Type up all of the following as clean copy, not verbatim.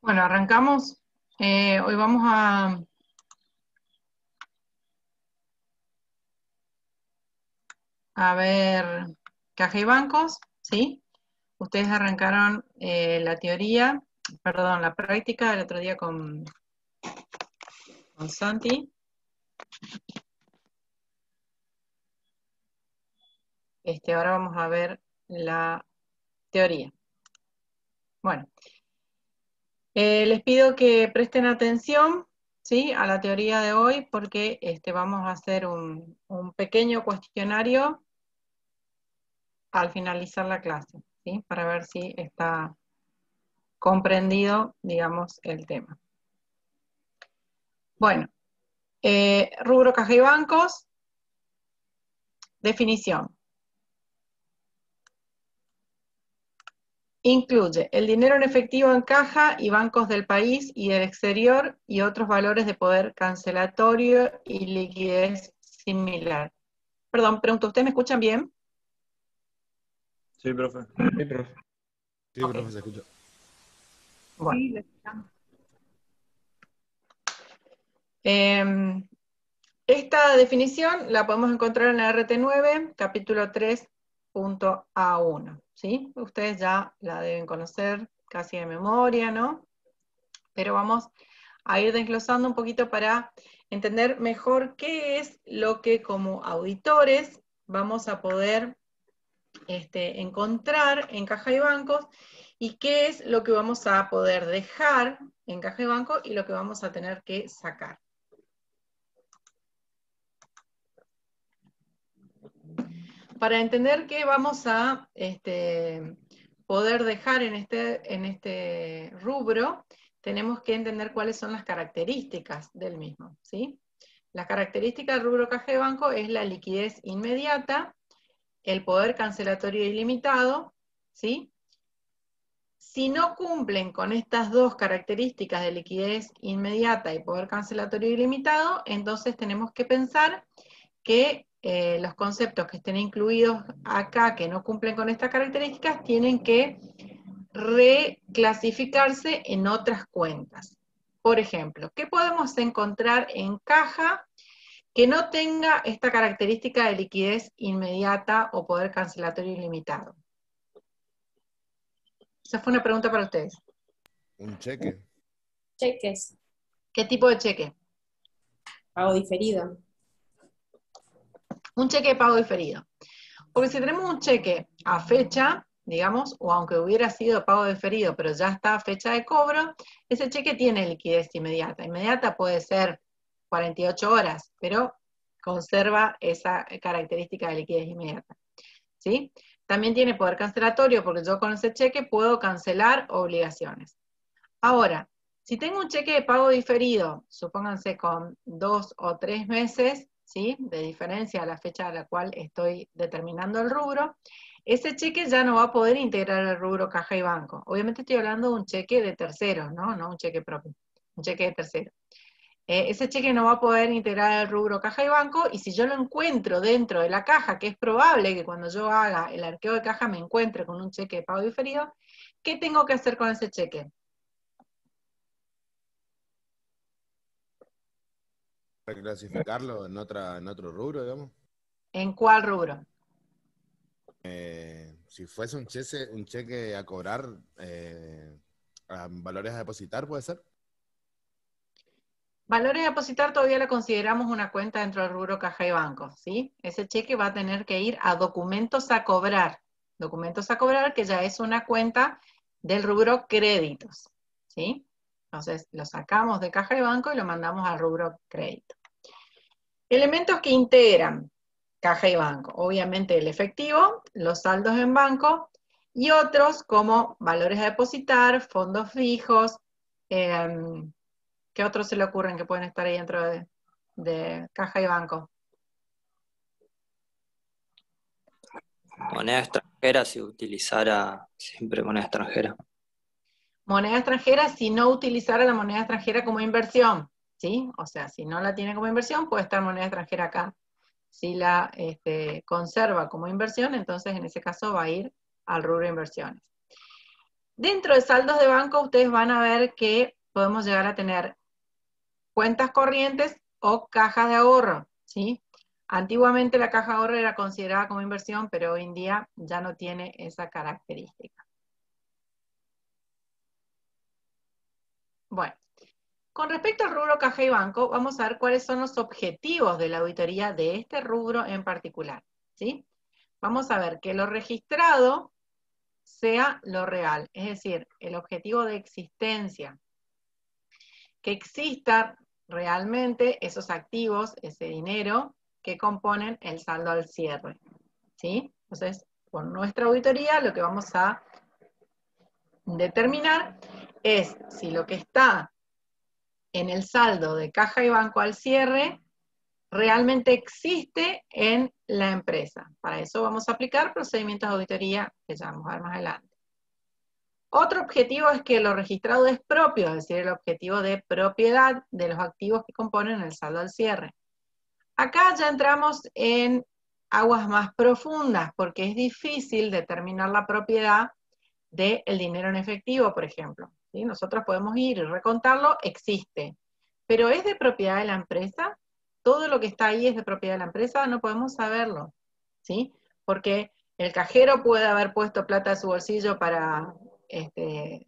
Bueno, arrancamos. Hoy vamos a ver caja y bancos, ¿sí? Ustedes arrancaron la teoría, perdón, la práctica el otro día con Santi. Ahora vamos a ver la teoría. Bueno, les pido que presten atención, ¿sí? A la teoría de hoy porque vamos a hacer un pequeño cuestionario al finalizar la clase, ¿sí? Para ver si está comprendido, digamos, el tema. Bueno, rubro caja y bancos, definición. Incluye el dinero en efectivo en caja y bancos del país y del exterior y otros valores de poder cancelatorio y liquidez similar. Perdón, pregunto, ¿ustedes me escuchan bien? Sí, profe. Sí, profe. Sí, Ok. profe, se escucha. Bueno. Sí, lo escuchamos. Esta definición la podemos encontrar en la RT9, capítulo 3.A1, ¿sí? Ustedes ya la deben conocer casi de memoria, ¿no? Pero vamos a ir desglosando un poquito para entender mejor qué es lo que como auditores vamos a poder encontrar en caja y bancos y qué es lo que vamos a poder dejar en caja y banco y lo que vamos a tener que sacar. Para entender qué vamos a poder dejar en este rubro, tenemos que entender cuáles son las características del mismo, ¿sí? Las características del rubro caja de banco es la liquidez inmediata, el poder cancelatorio ilimitado, ¿sí? Si no cumplen con estas dos características de liquidez inmediata y poder cancelatorio ilimitado, entonces tenemos que pensar que los conceptos que estén incluidos acá, que no cumplen con estas características, tienen que reclasificarse en otras cuentas. Por ejemplo, ¿qué podemos encontrar en caja que no tenga esta característica de liquidez inmediata o poder cancelatorio ilimitado? Esa fue una pregunta para ustedes. Un cheque. Cheques, ¿Qué tipo de cheque? pago diferido. Un cheque de pago diferido. Porque si tenemos un cheque a fecha, digamos, o aunque hubiera sido pago diferido, pero ya está a fecha de cobro, ese cheque tiene liquidez inmediata. Inmediata puede ser 48 horas, pero conserva esa característica de liquidez inmediata, ¿sí? También tiene poder cancelatorio, porque yo con ese cheque puedo cancelar obligaciones. Ahora, si tengo un cheque de pago diferido, supónganse con 2 o 3 meses, ¿sí?, de diferencia a la fecha a la cual estoy determinando el rubro, ese cheque ya no va a poder integrar el rubro caja y banco. Obviamente estoy hablando de un cheque de terceros, ¿no? No un cheque propio, un cheque de tercero. Ese cheque no va a poder integrar el rubro caja y banco, y si yo lo encuentro dentro de la caja, que es probable que cuando yo haga el arqueo de caja me encuentre con un cheque de pago diferido, ¿qué tengo que hacer con ese cheque? Reclasificarlo en otro rubro, digamos. ¿En cuál rubro? Si fuese un cheque a cobrar, a valores a depositar, ¿puede ser? Valores a depositar todavía lo consideramos una cuenta dentro del rubro caja y banco, ¿sí? Ese cheque va a tener que ir a documentos a cobrar. Documentos a cobrar, que ya es una cuenta del rubro créditos, ¿sí? Entonces lo sacamos de caja y banco y lo mandamos al rubro crédito. Elementos que integran caja y banco. Obviamente el efectivo, los saldos en banco y otros como valores a depositar, fondos fijos, ¿qué otros se le ocurren que pueden estar ahí dentro de caja y banco? Moneda extranjera si utilizara siempre moneda extranjera. Moneda extranjera si no utilizara la moneda extranjera como inversión, ¿sí? O sea, si no la tiene como inversión, puede estar moneda extranjera acá. Si la conserva como inversión, entonces en ese caso va a ir al rubro de inversiones. Dentro de saldos de banco, ustedes van a ver que podemos llegar a tener cuentas corrientes o cajas de ahorro, ¿sí? Antiguamente la caja de ahorro era considerada como inversión, pero hoy en día ya no tiene esa característica. Bueno, con respecto al rubro caja y banco, vamos a ver cuáles son los objetivos de la auditoría de este rubro en particular, ¿sí? Vamos a ver que lo registrado sea lo real, es decir, el objetivo de existencia, que exista realmente esos activos, ese dinero que componen el saldo al cierre, ¿sí? Entonces, por nuestra auditoría lo que vamos a determinar es si lo que está en el saldo de caja y banco al cierre realmente existe en la empresa. Para eso vamos a aplicar procedimientos de auditoría que ya vamos a ver más adelante. Otro objetivo es que lo registrado es propio, es decir, el objetivo de propiedad de los activos que componen el saldo al cierre. Acá ya entramos en aguas más profundas, porque es difícil determinar la propiedad del dinero en efectivo, por ejemplo. ¿Sí? Nosotros podemos ir y recontarlo, existe. Pero ¿es de propiedad de la empresa? ¿Todo lo que está ahí es de propiedad de la empresa? No podemos saberlo, ¿sí? Porque el cajero puede haber puesto plata de su bolsillo para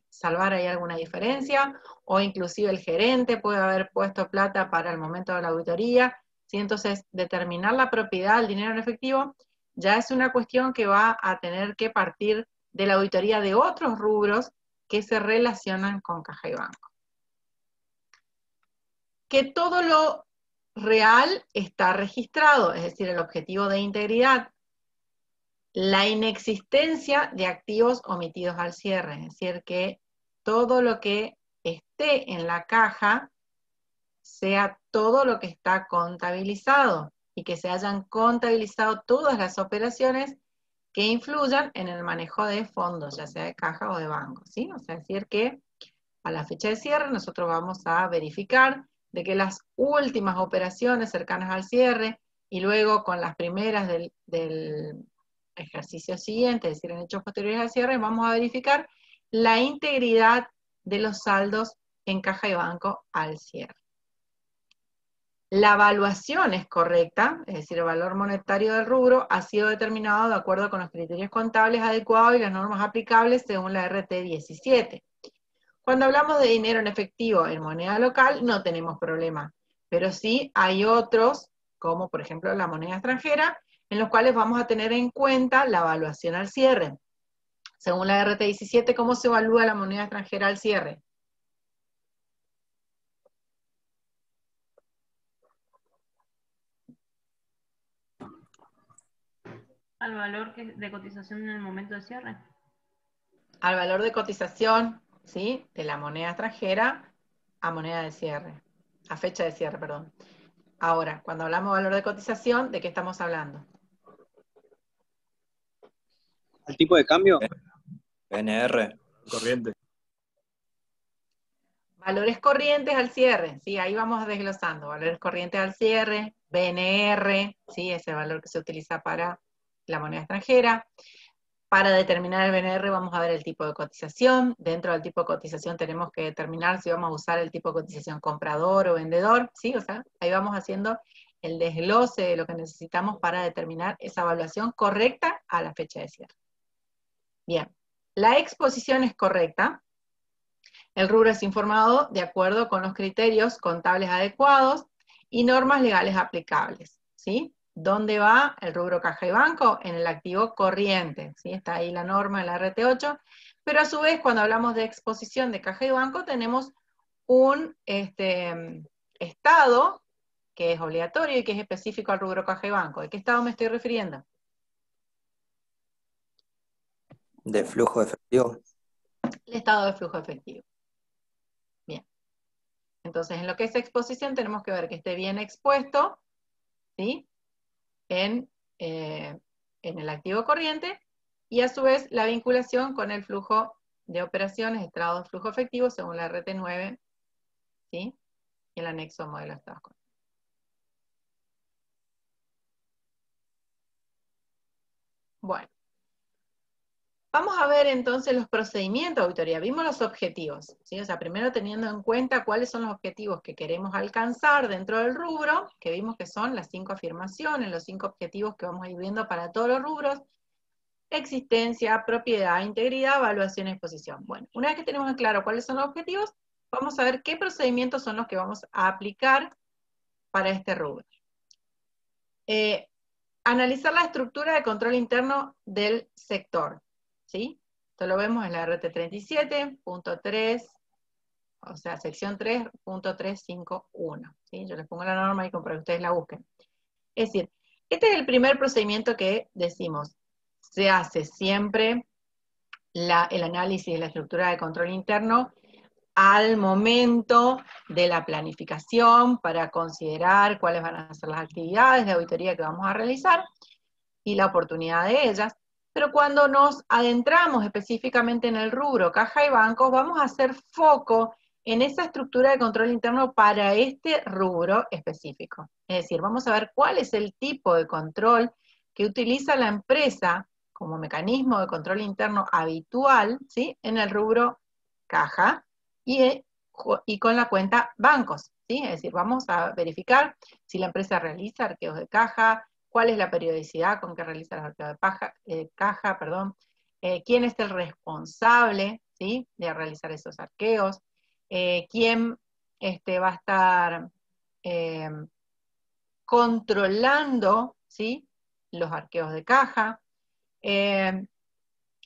salvar ahí alguna diferencia, o inclusive el gerente puede haber puesto plata para el momento de la auditoría, ¿sí? Entonces, determinar la propiedad del dinero en efectivo ya es una cuestión que va a tener que partir de la auditoría de otros rubros que se relacionan con caja y banco. Que todo lo real está registrado, es decir, el objetivo de integridad. La inexistencia de activos omitidos al cierre, es decir, que todo lo que esté en la caja sea todo lo que está contabilizado y que se hayan contabilizado todas las operaciones que influyan en el manejo de fondos, ya sea de caja o de banco, ¿sí? O sea, es decir que a la fecha de cierre nosotros vamos a verificar de que las últimas operaciones cercanas al cierre y luego con las primeras del ejercicio siguiente, es decir, en hechos posteriores al cierre, vamos a verificar la integridad de los saldos en caja y banco al cierre. La evaluación es correcta, es decir, el valor monetario del rubro ha sido determinado de acuerdo con los criterios contables adecuados y las normas aplicables según la RT 17. Cuando hablamos de dinero en efectivo en moneda local, no tenemos problema, pero sí hay otros, como por ejemplo la moneda extranjera, en los cuales vamos a tener en cuenta la evaluación al cierre. Según la RT 17, ¿cómo se evalúa la moneda extranjera al cierre? Al valor de cotización en el momento de cierre. Al valor de cotización, ¿sí? De la moneda extranjera a moneda de cierre, a fecha de cierre, perdón. Ahora, cuando hablamos de valor de cotización, ¿de qué estamos hablando? ¿El tipo de cambio? PNR. Corriente. Valores corrientes al cierre, ¿sí? Ahí vamos desglosando. Valores corrientes al cierre, BNR, ¿sí? Ese valor que se utiliza para la moneda extranjera. Para determinar el BNR vamos a ver el tipo de cotización. Dentro del tipo de cotización tenemos que determinar si vamos a usar el tipo de cotización comprador o vendedor, ¿sí? O sea, ahí vamos haciendo el desglose de lo que necesitamos para determinar esa evaluación correcta a la fecha de cierre. Bien, la exposición es correcta. El rubro es informado de acuerdo con los criterios contables adecuados y normas legales aplicables, ¿sí? ¿Dónde va el rubro caja y banco? En el activo corriente, ¿sí? Está ahí la norma en la RT8, pero a su vez cuando hablamos de exposición de caja y banco tenemos un estado que es obligatorio y que es específico al rubro caja y banco. ¿De qué estado me estoy refiriendo? De flujo efectivo. El estado de flujo efectivo. Bien. Entonces, en lo que es exposición tenemos que ver que esté bien expuesto, ¿sí? En el activo corriente, y a su vez la vinculación con el flujo de operaciones, estrado de flujo efectivo, según la RT9, ¿sí? Y el anexo modelo de estados contables. Bueno. Vamos a ver entonces los procedimientos de auditoría. Vimos los objetivos, ¿sí? O sea, primero teniendo en cuenta cuáles son los objetivos que queremos alcanzar dentro del rubro, que vimos que son las 5 afirmaciones, los 5 objetivos que vamos a ir viendo para todos los rubros: existencia, propiedad, integridad, evaluación y exposición. Bueno, una vez que tenemos en claro cuáles son los objetivos, vamos a ver qué procedimientos son los que vamos a aplicar para este rubro. Analizar la estructura de control interno del sector, ¿sí? Esto lo vemos en la RT 37.3, o sea, sección 3.351, ¿sí? Yo les pongo la norma ahí para que ustedes la busquen. Es decir, este es el primer procedimiento que decimos. Se hace siempre el análisis de la estructura de control interno al momento de la planificación para considerar cuáles van a ser las actividades de auditoría que vamos a realizar y la oportunidad de ellas. Pero cuando nos adentramos específicamente en el rubro caja y bancos, vamos a hacer foco en esa estructura de control interno para este rubro específico. Es decir, vamos a ver cuál es el tipo de control que utiliza la empresa como mecanismo de control interno habitual, ¿sí? En el rubro caja y con la cuenta bancos, ¿sí? Es decir, vamos a verificar si la empresa realiza arqueos de caja, cuál es la periodicidad con que realiza los arqueos de caja, quién es el responsable, ¿sí? De realizar esos arqueos, quién va a estar controlando, ¿sí? Los arqueos de caja.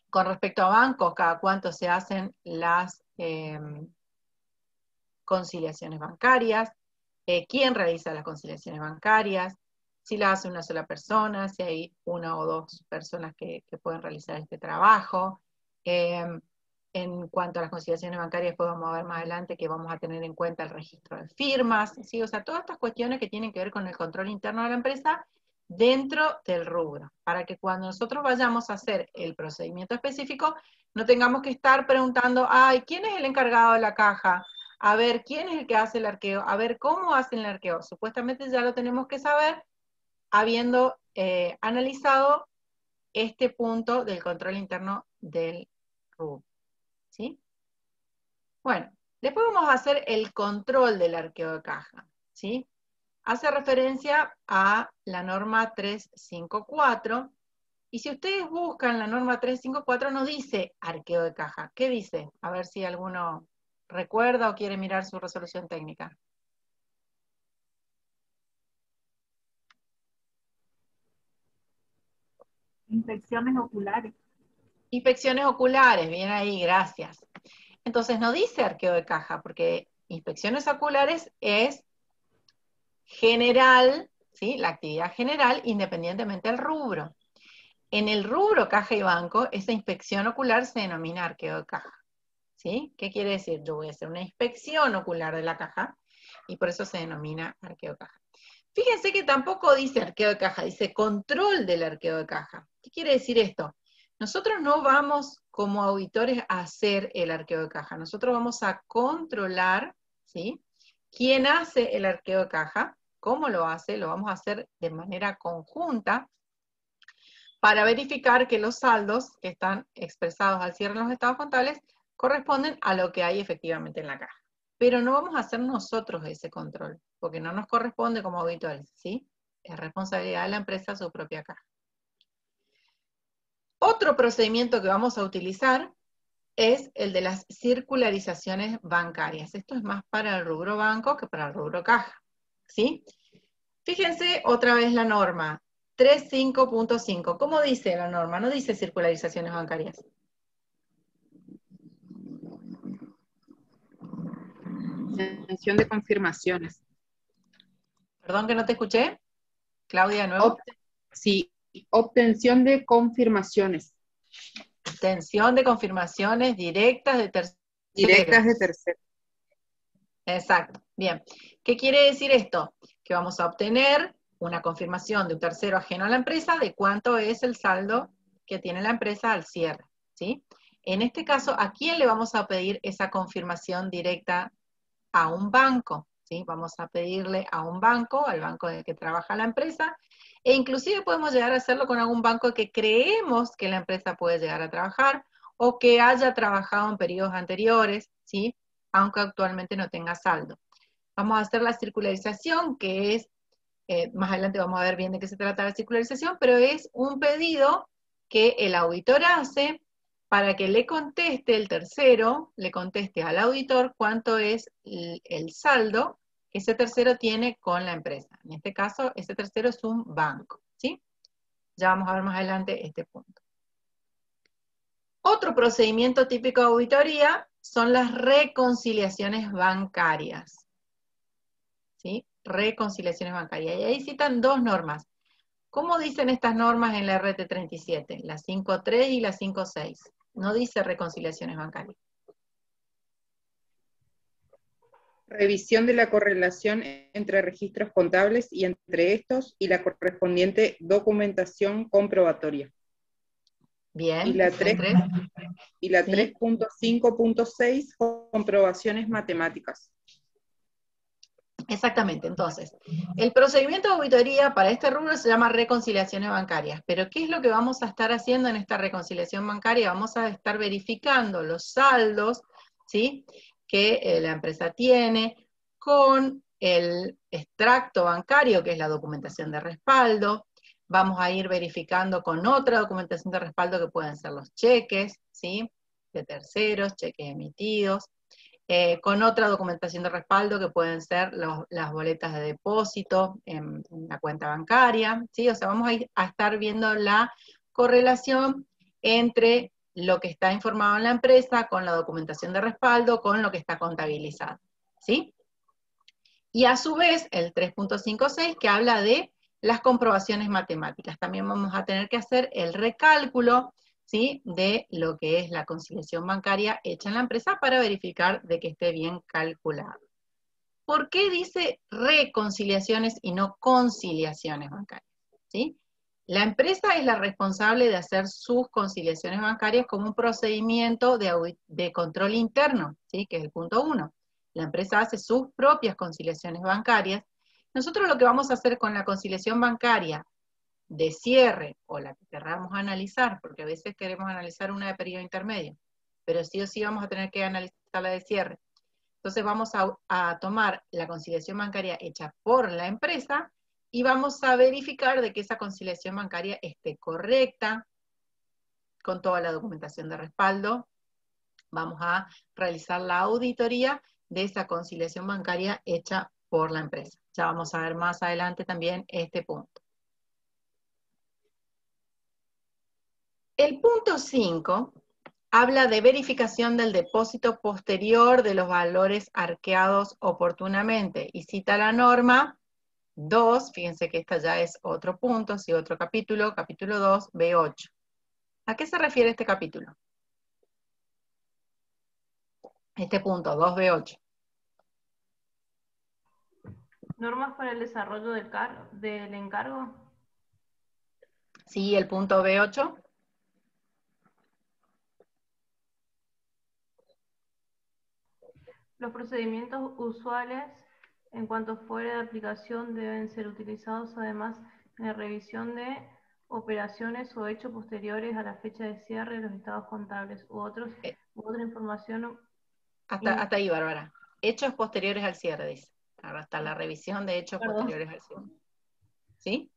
Con respecto a bancos, cada cuánto se hacen las conciliaciones bancarias, quién realiza las conciliaciones bancarias, si la hace una sola persona, si hay una o dos personas que pueden realizar este trabajo. En cuanto a las conciliaciones bancarias, después vamos a ver más adelante que vamos a tener en cuenta el registro de firmas, ¿sí? O sea, todas estas cuestiones que tienen que ver con el control interno de la empresa dentro del rubro, para que cuando nosotros vayamos a hacer el procedimiento específico, no tengamos que estar preguntando, ay, ¿quién es el encargado de la caja? A ver, ¿quién es el que hace el arqueo? A ver, ¿cómo hacen el arqueo? Supuestamente ya lo tenemos que saber habiendo analizado este punto del control interno del rubro, ¿sí? Bueno, después vamos a hacer el control del arqueo de caja, ¿sí? Hace referencia a la norma 354, y si ustedes buscan la norma 354 no dice arqueo de caja. ¿Qué dice? A ver si alguno recuerda o quiere mirar su resolución técnica. Inspecciones oculares. Inspecciones oculares, bien ahí, gracias. Entonces no dice arqueo de caja, porque inspecciones oculares es general, ¿sí? La actividad general, independientemente del rubro. En el rubro caja y banco, esa inspección ocular se denomina arqueo de caja, ¿sí? ¿Qué quiere decir? Yo voy a hacer una inspección ocular de la caja, y por eso se denomina arqueo de caja. Fíjense que tampoco dice arqueo de caja, dice control del arqueo de caja. ¿Qué quiere decir esto? Nosotros no vamos como auditores a hacer el arqueo de caja, nosotros vamos a controlar, ¿sí? ¿Quién hace el arqueo de caja? ¿Cómo lo hace? Lo vamos a hacer de manera conjunta para verificar que los saldos que están expresados al cierre de los estados contables corresponden a lo que hay efectivamente en la caja. Pero no vamos a hacer nosotros ese control, porque no nos corresponde como auditores, ¿sí? Es responsabilidad de la empresa su propia caja. Otro procedimiento que vamos a utilizar es el de las circularizaciones bancarias. Esto es más para el rubro banco que para el rubro caja, ¿sí? Fíjense otra vez la norma 35.5. ¿Cómo dice la norma? No dice circularizaciones bancarias. Obtención de confirmaciones. Perdón que no te escuché. Claudia, de nuevo. Sí, obtención de confirmaciones. Obtención de confirmaciones directas de terceros. Directas de terceros. Exacto. Bien. ¿Qué quiere decir esto? Que vamos a obtener una confirmación de un tercero ajeno a la empresa de cuánto es el saldo que tiene la empresa al cierre, ¿sí? En este caso, ¿a quién le vamos a pedir esa confirmación directa? A un banco, ¿sí? Vamos a pedirle a un banco, al banco en el que trabaja la empresa, e inclusive podemos llegar a hacerlo con algún banco que creemos que la empresa puede llegar a trabajar, o que haya trabajado en periodos anteriores, ¿sí? Aunque actualmente no tenga saldo. Vamos a hacer la circularización, que es, más adelante vamos a ver bien de qué se trata la circularización, pero es un pedido que el auditor hace para que le conteste el tercero, le conteste al auditor cuánto es el saldo que ese tercero tiene con la empresa. En este caso, ese tercero es un banco, ¿sí? Ya vamos a ver más adelante este punto. Otro procedimiento típico de auditoría son las reconciliaciones bancarias, ¿sí? Reconciliaciones bancarias. Y ahí citan dos normas. ¿Cómo dicen estas normas en la RT37? La 5.3 y la 5.6. No dice reconciliaciones bancarias. Revisión de la correlación entre registros contables y entre estos y la correspondiente documentación comprobatoria. Bien. Y la 3.5.6, comprobaciones matemáticas. Exactamente, entonces, el procedimiento de auditoría para este rubro se llama reconciliaciones bancarias, pero ¿qué es lo que vamos a estar haciendo en esta reconciliación bancaria? Vamos a estar verificando los saldos, ¿sí?, que la empresa tiene con el extracto bancario, que es la documentación de respaldo. Vamos a ir verificando con otra documentación de respaldo que pueden ser los cheques, ¿sí?, de terceros, cheques emitidos. Con otra documentación de respaldo que pueden ser las boletas de depósito en la cuenta bancaria, ¿sí? O sea, vamos a estar viendo la correlación entre lo que está informado en la empresa con la documentación de respaldo, con lo que está contabilizado, ¿sí? Y a su vez, el 3.56 que habla de las comprobaciones matemáticas. También vamos a tener que hacer el recálculo, ¿sí?, de lo que es la conciliación bancaria hecha en la empresa para verificar de que esté bien calculado. ¿Por qué dice reconciliaciones y no conciliaciones bancarias? ¿Sí? La empresa es la responsable de hacer sus conciliaciones bancarias como un procedimiento de control interno, ¿sí?, que es el punto 1. La empresa hace sus propias conciliaciones bancarias. Nosotros lo que vamos a hacer con la conciliación bancaria de cierre, o la que queramos analizar, porque a veces queremos analizar una de periodo intermedio, pero sí o sí vamos a tener que analizar la de cierre. Entonces vamos a tomar la conciliación bancaria hecha por la empresa y vamos a verificar de que esa conciliación bancaria esté correcta, con toda la documentación de respaldo. Vamos a realizar la auditoría de esa conciliación bancaria hecha por la empresa. Ya vamos a ver más adelante también este punto. El punto 5 habla de verificación del depósito posterior de los valores arqueados oportunamente y cita la norma 2, fíjense que esta ya es otro punto, sí, otro capítulo, capítulo 2, B8. ¿A qué se refiere este capítulo? Este punto, 2B8. ¿Normas para el desarrollo del encargo? Sí, el punto B8. Los procedimientos usuales en cuanto fuera de aplicación deben ser utilizados además en la revisión de operaciones o hechos posteriores a la fecha de cierre de los estados contables u otra información. Hasta ahí, Bárbara. Hechos posteriores al cierre, dice. Hasta la revisión de hechos posteriores al cierre. ¿Sí?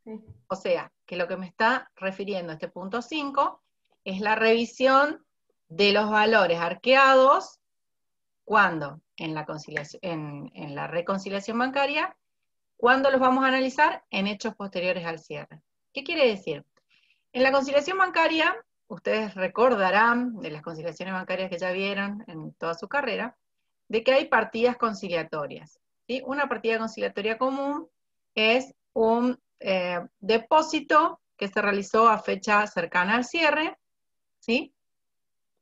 Sí. O sea, que lo que me está refiriendo este punto 5 es la revisión de los valores arqueados. ¿Cuándo? En la conciliación, en la reconciliación bancaria. ¿Cuándo los vamos a analizar? En hechos posteriores al cierre. ¿Qué quiere decir? En la conciliación bancaria, ustedes recordarán de las conciliaciones bancarias que ya vieron en toda su carrera, de que hay partidas conciliatorias, ¿sí? Una partida conciliatoria común es un depósito que se realizó a fecha cercana al cierre, ¿sí?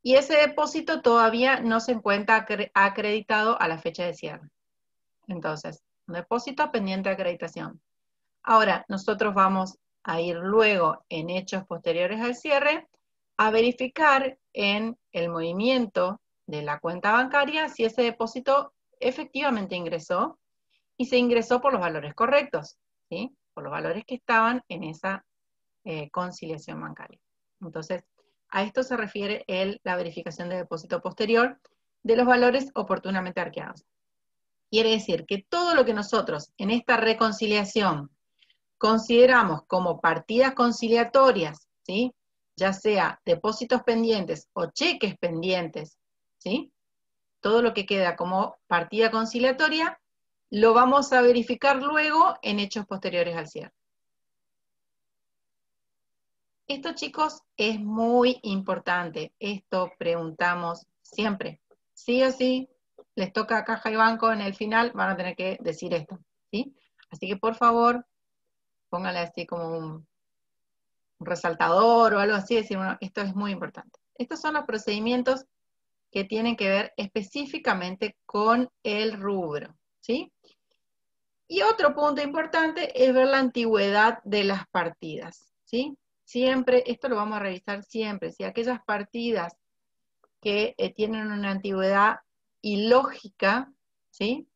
Y ese depósito todavía no se encuentra acreditado a la fecha de cierre. Entonces, un depósito pendiente de acreditación. Ahora, nosotros vamos a ir luego en hechos posteriores al cierre a verificar en el movimiento de la cuenta bancaria si ese depósito efectivamente ingresó, y se ingresó por los valores correctos, ¿sí? Por los valores que estaban en esa conciliación bancaria. Entonces, a esto se refiere la verificación de depósito posterior de los valores oportunamente arqueados. Quiere decir que todo lo que nosotros en esta reconciliación consideramos como partidas conciliatorias, ¿sí? Ya sea depósitos pendientes o cheques pendientes, ¿sí? Todo lo que queda como partida conciliatoria lo vamos a verificar luego en hechos posteriores al cierre. Esto, chicos, es muy importante. Esto preguntamos siempre. Sí o sí, les toca a caja y banco en el final, van a tener que decir esto, ¿sí? Así que, por favor, pónganle así como un resaltador o algo así, decir, bueno, esto es muy importante. Estos son los procedimientos que tienen que ver específicamente con el rubro, ¿sí? Y otro punto importante es ver la antigüedad de las partidas, ¿sí? Siempre, esto lo vamos a revisar siempre, si aquellas partidas que tienen una antigüedad ilógica, ¿sí?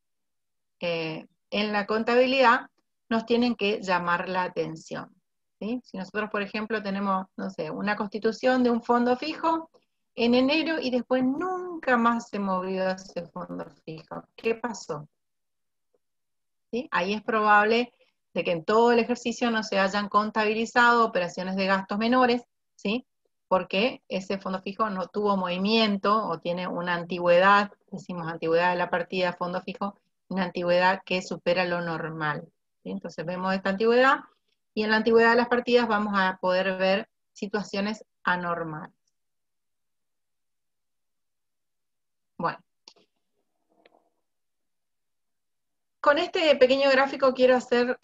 En la contabilidad nos tienen que llamar la atención, ¿sí? Si nosotros, por ejemplo, tenemos, no sé, una constitución de un fondo fijo en enero y después nunca más se movió ese fondo fijo, ¿qué pasó? ¿Sí? Ahí es probable de que en todo el ejercicio no se hayan contabilizado operaciones de gastos menores, ¿sí? Porque ese fondo fijo no tuvo movimiento o tiene una antigüedad, decimos antigüedad de la partida fondo fijo, una antigüedad que supera lo normal, ¿sí? Entonces vemos esta antigüedad y en la antigüedad de las partidas vamos a poder ver situaciones anormales. Bueno. Con este pequeño gráfico quiero hacer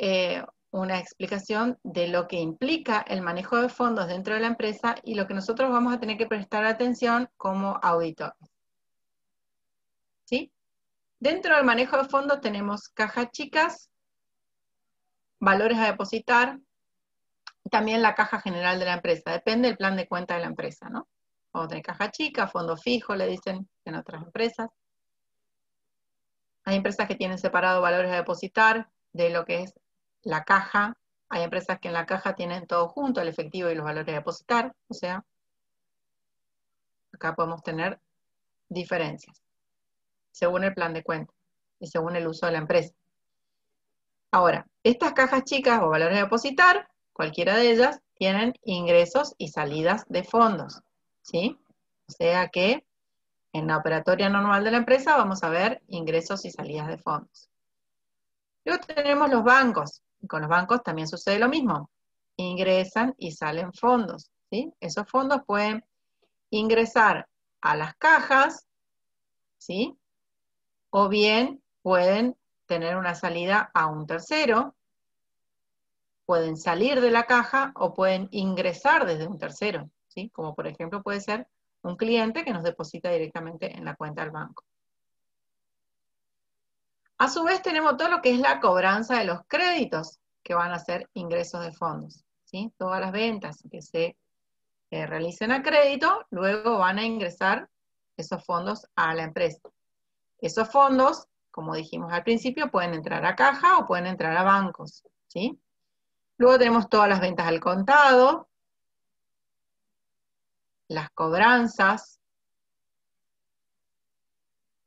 una explicación de lo que implica el manejo de fondos dentro de la empresa y lo que nosotros vamos a tener que prestar atención como auditores. ¿Sí? Dentro del manejo de fondos tenemos cajas chicas, valores a depositar, y también la caja general de la empresa. Depende del plan de cuenta de la empresa, ¿no? Vamos a tener caja chica, fondo fijo, le dicen en otras empresas. Hay empresas que tienen separado valores a depositar de lo que es la caja. Hay empresas que en la caja tienen todo junto, el efectivo y los valores a depositar. O sea, acá podemos tener diferencias según el plan de cuenta y según el uso de la empresa. Ahora, estas cajas chicas o valores a depositar, cualquiera de ellas, tienen ingresos y salidas de fondos, ¿sí? O sea que en la operatoria normal de la empresa vamos a ver ingresos y salidas de fondos. Luego tenemos los bancos, y con los bancos también sucede lo mismo. Ingresan y salen fondos, ¿sí? Esos fondos pueden ingresar a las cajas, ¿sí? O bien pueden tener una salida a un tercero, pueden salir de la caja o pueden ingresar desde un tercero, ¿sí? Como por ejemplo puede ser un cliente que nos deposita directamente en la cuenta del banco. A su vez tenemos todo lo que es la cobranza de los créditos, que van a ser ingresos de fondos, ¿sí? Todas las ventas que se realicen a crédito, luego van a ingresar esos fondos a la empresa. Esos fondos, como dijimos al principio, pueden entrar a caja o pueden entrar a bancos, ¿sí? Luego tenemos todas las ventas al contado, las cobranzas,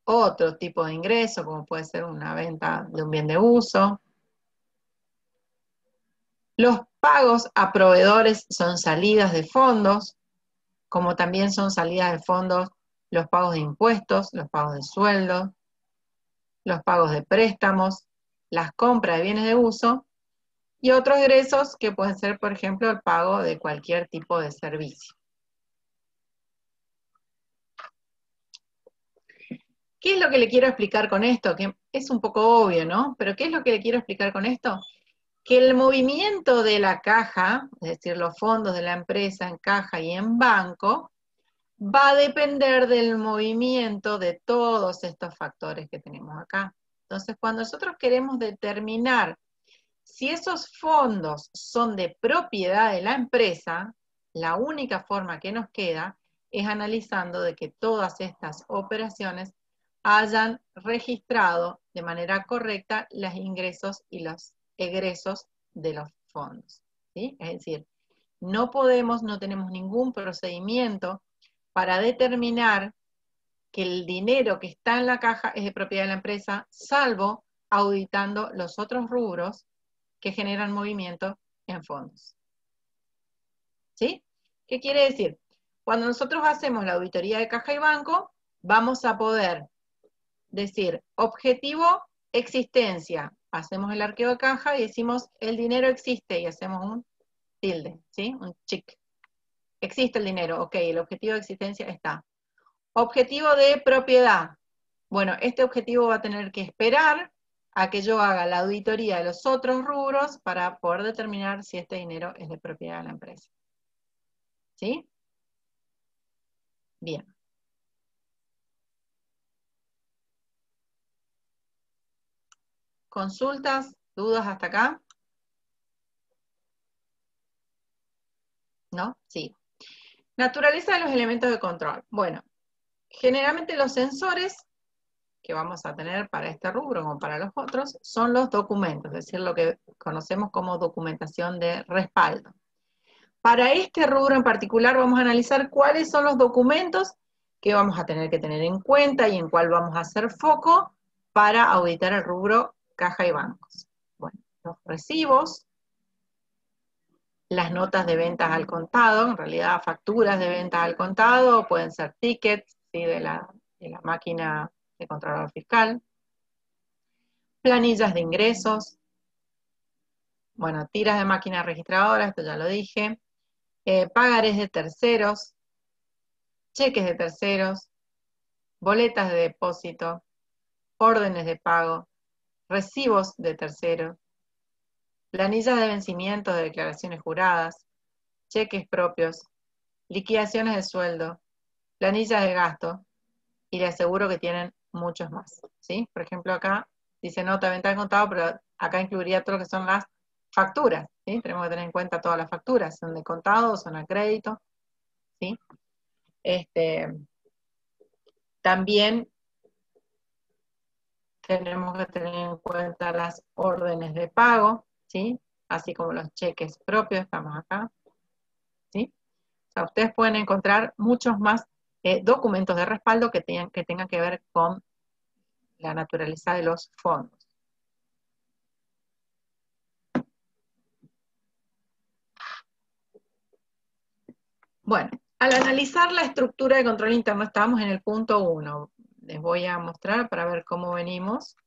otro tipo de ingreso, como puede ser una venta de un bien de uso. Los pagos a proveedores son salidas de fondos, como también son salidas de fondos los pagos de impuestos, los pagos de sueldo, los pagos de préstamos, las compras de bienes de uso, y otros egresos que pueden ser, por ejemplo, el pago de cualquier tipo de servicio. ¿Qué es lo que le quiero explicar con esto? Que es un poco obvio, ¿no? Pero ¿qué es lo que le quiero explicar con esto? Que el movimiento de la caja, es decir, los fondos de la empresa en caja y en banco, va a depender del movimiento de todos estos factores que tenemos acá. Entonces, cuando nosotros queremos determinar si esos fondos son de propiedad de la empresa, la única forma que nos queda es analizando de que todas estas operaciones hayan registrado de manera correcta los ingresos y los egresos de los fondos, ¿sí? Es decir, no tenemos ningún procedimiento para determinar que el dinero que está en la caja es de propiedad de la empresa, salvo auditando los otros rubros que generan movimiento en fondos. ¿Sí? ¿Qué quiere decir? Cuando nosotros hacemos la auditoría de caja y banco, vamos a poder decir, objetivo, existencia. Hacemos el arqueo de caja y decimos, el dinero existe, y hacemos un tilde, ¿sí? Un check. Existe el dinero, ok, el objetivo de existencia está. Objetivo de propiedad. Bueno, este objetivo va a tener que esperar a que yo haga la auditoría de los otros rubros para poder determinar si este dinero es de propiedad de la empresa. ¿Sí? Bien. ¿Consultas? ¿Dudas hasta acá? ¿No? Sí. Naturaleza de los elementos de control. Bueno, generalmente los sensores que vamos a tener para este rubro como para los otros son los documentos, es decir, lo que conocemos como documentación de respaldo. Para este rubro en particular vamos a analizar cuáles son los documentos que vamos a tener que tener en cuenta y en cuál vamos a hacer foco para auditar el rubro caja y bancos. Bueno, los recibos, las notas de ventas al contado, en realidad facturas de ventas al contado, pueden ser tickets, ¿sí? de la máquina de controlador fiscal, planillas de ingresos, bueno, tiras de máquina registradora, esto ya lo dije, pagarés de terceros, cheques de terceros, boletas de depósito, órdenes de pago, recibos de terceros, planillas de vencimiento de declaraciones juradas, cheques propios, liquidaciones de sueldo, planillas de gasto, y les aseguro que tienen muchos más, ¿sí? Por ejemplo, acá dice nota de venta al contado, pero acá incluiría todo lo que son las facturas, ¿sí? Tenemos que tener en cuenta todas las facturas, son de contado, son a crédito, ¿sí? También tenemos que tener en cuenta las órdenes de pago, ¿sí? Así como los cheques propios, estamos acá, ¿sí? O sea, ustedes pueden encontrar muchos más documentos de respaldo que tengan que ver con la naturaleza de los fondos. Bueno, al analizar la estructura de control interno, estábamos en el punto 1. Les voy a mostrar para ver cómo venimos.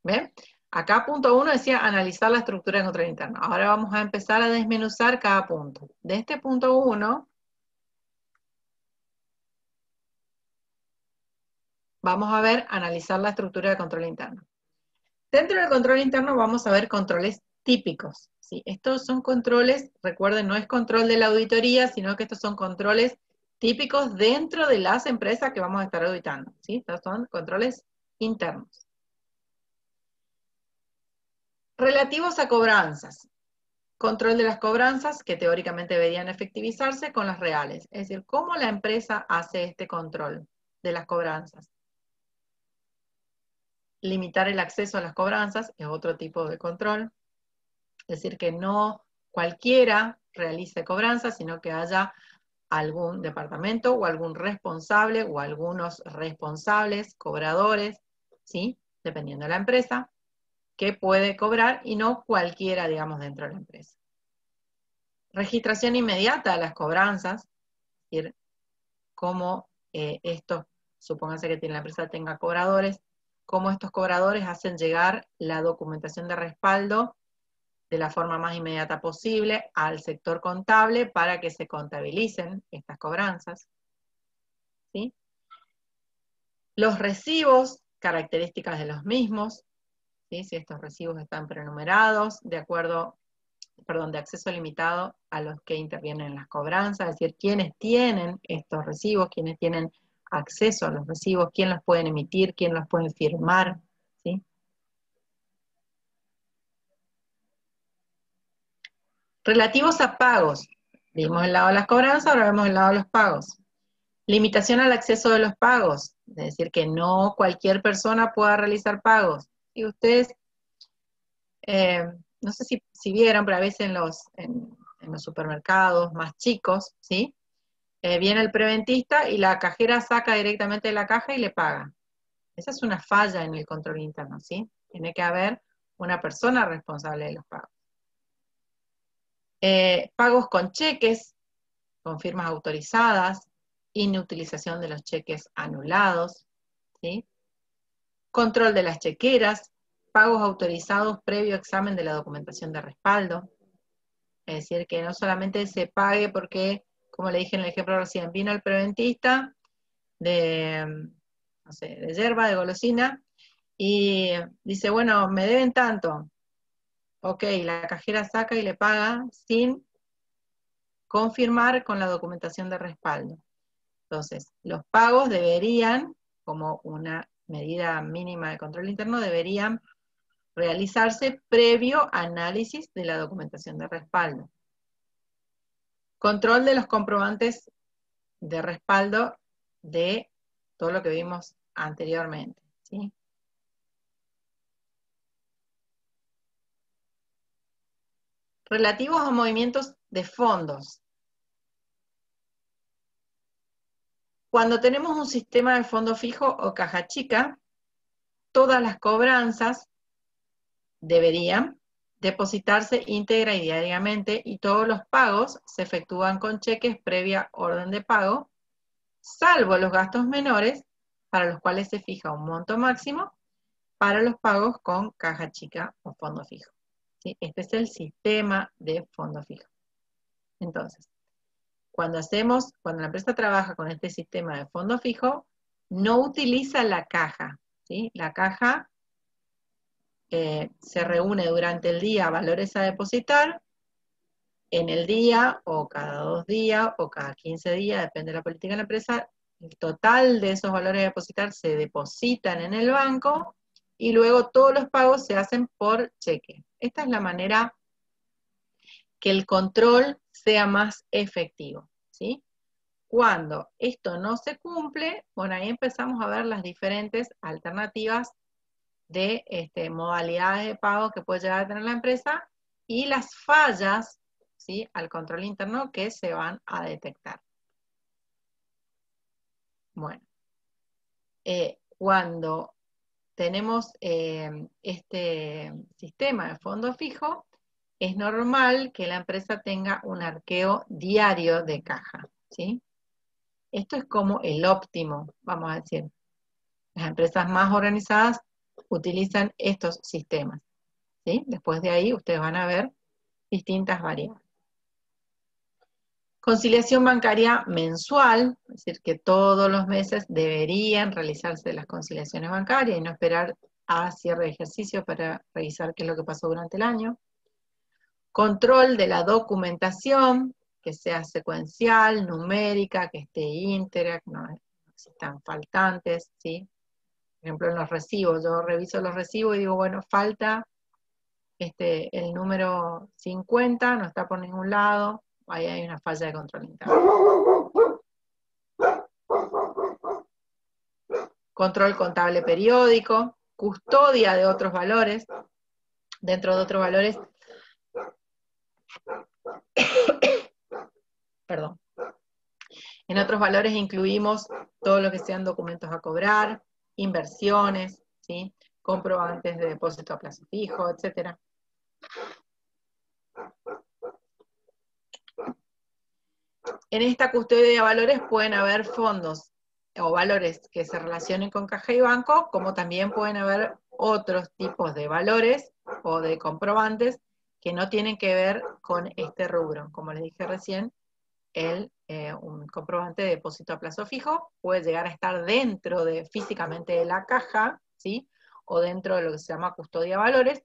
¿Ven? Acá punto 1 decía analizar la estructura de control interno. Ahora vamos a empezar a desmenuzar cada punto. De este punto 1, vamos a ver analizar la estructura de control interno. Dentro del control interno vamos a ver controles típicos, ¿sí? Estos son controles, recuerden, no es control de la auditoría, sino que estos son controles típicos dentro de las empresas que vamos a estar auditando, ¿sí? Estos son controles internos. Relativos a cobranzas. Control de las cobranzas, que teóricamente deberían efectivizarse con las reales. Es decir, ¿cómo la empresa hace este control de las cobranzas? Limitar el acceso a las cobranzas es otro tipo de control. Es decir, que no cualquiera realice cobranzas, sino que haya algún departamento o algún responsable o algunos responsables, cobradores, ¿sí? Dependiendo de la empresa, que puede cobrar y no cualquiera, digamos, dentro de la empresa. Registración inmediata de las cobranzas, es decir, cómo estos, supónganse que la empresa tenga cobradores, cómo estos cobradores hacen llegar la documentación de respaldo de la forma más inmediata posible al sector contable para que se contabilicen estas cobranzas, ¿sí? Los recibos, características de los mismos, ¿sí? Si estos recibos están prenumerados, de acuerdo, perdón, de acceso limitado a los que intervienen en las cobranzas, es decir, quiénes tienen estos recibos, quiénes tienen acceso a los recibos, quién los pueden emitir, quién los puede firmar, ¿sí? Relativos a pagos. Vimos el lado de las cobranzas, ahora vemos el lado de los pagos. Limitación al acceso de los pagos, es decir, que no cualquier persona pueda realizar pagos. Y ustedes, no sé si vieron, pero a veces en los supermercados más chicos, ¿sí? Viene el preventista y la cajera saca directamente de la caja y le paga. Esa es una falla en el control interno, ¿sí? Tiene que haber una persona responsable de los pagos. Pagos con cheques, con firmas autorizadas, inutilización de los cheques anulados, ¿sí? Control de las chequeras, pagos autorizados previo examen de la documentación de respaldo. Es decir, que no solamente se pague porque, como le dije en el ejemplo recién, vino el preventista de, no sé, de yerba, de golosina, y dice, bueno, me deben tanto. Ok, la cajera saca y le paga sin confirmar con la documentación de respaldo. Entonces, los pagos deberían, como una medida mínima de control interno, deberían realizarse previo análisis de la documentación de respaldo. Control de los comprobantes de respaldo de todo lo que vimos anteriormente, ¿sí? Relativos a movimientos de fondos. Cuando tenemos un sistema de fondo fijo o caja chica, todas las cobranzas deberían depositarse íntegra y diariamente y todos los pagos se efectúan con cheques previa orden de pago, salvo los gastos menores para los cuales se fija un monto máximo para los pagos con caja chica o fondo fijo. ¿Sí? Este es el sistema de fondo fijo. Entonces, cuando la empresa trabaja con este sistema de fondo fijo, no utiliza la caja, ¿sí? La caja se reúne durante el día valores a depositar, en el día, o cada 2 días, o cada 15 días, depende de la política de la empresa, el total de esos valores a depositar se depositan en el banco, y luego todos los pagos se hacen por cheque. Esta es la manera que el control sea más efectivo, ¿sí? Cuando esto no se cumple, bueno, ahí empezamos a ver las diferentes alternativas de modalidades de pago que puede llegar a tener la empresa y las fallas, ¿sí?, al control interno que se van a detectar. Bueno, cuando tenemos este sistema de fondo fijo, es normal que la empresa tenga un arqueo diario de caja, ¿sí? Esto es como el óptimo, vamos a decir. Las empresas más organizadas utilizan estos sistemas, ¿sí? Después de ahí ustedes van a ver distintas variables. Conciliación bancaria mensual, es decir, que todos los meses deberían realizarse las conciliaciones bancarias y no esperar a cierre de ejercicio para revisar qué es lo que pasó durante el año. Control de la documentación, que sea secuencial, numérica, que esté íntegra, que no existan faltantes, ¿sí? Por ejemplo, en los recibos, yo reviso los recibos y digo, bueno, falta el número 50, no está por ningún lado, ahí hay una falla de control interno. Control contable periódico, custodia de otros valores, dentro de otros valores, perdón. En otros valores incluimos todo lo que sean documentos a cobrar, inversiones, ¿sí?, comprobantes de depósito a plazo fijo, etc. En esta custodia de valores pueden haber fondos o valores que se relacionen con caja y banco, como también pueden haber otros tipos de valores o de comprobantes que no tienen que ver con este rubro. Como les dije recién, un comprobante de depósito a plazo fijo puede llegar a estar dentro físicamente de la caja, ¿sí?, o dentro de lo que se llama custodia de valores,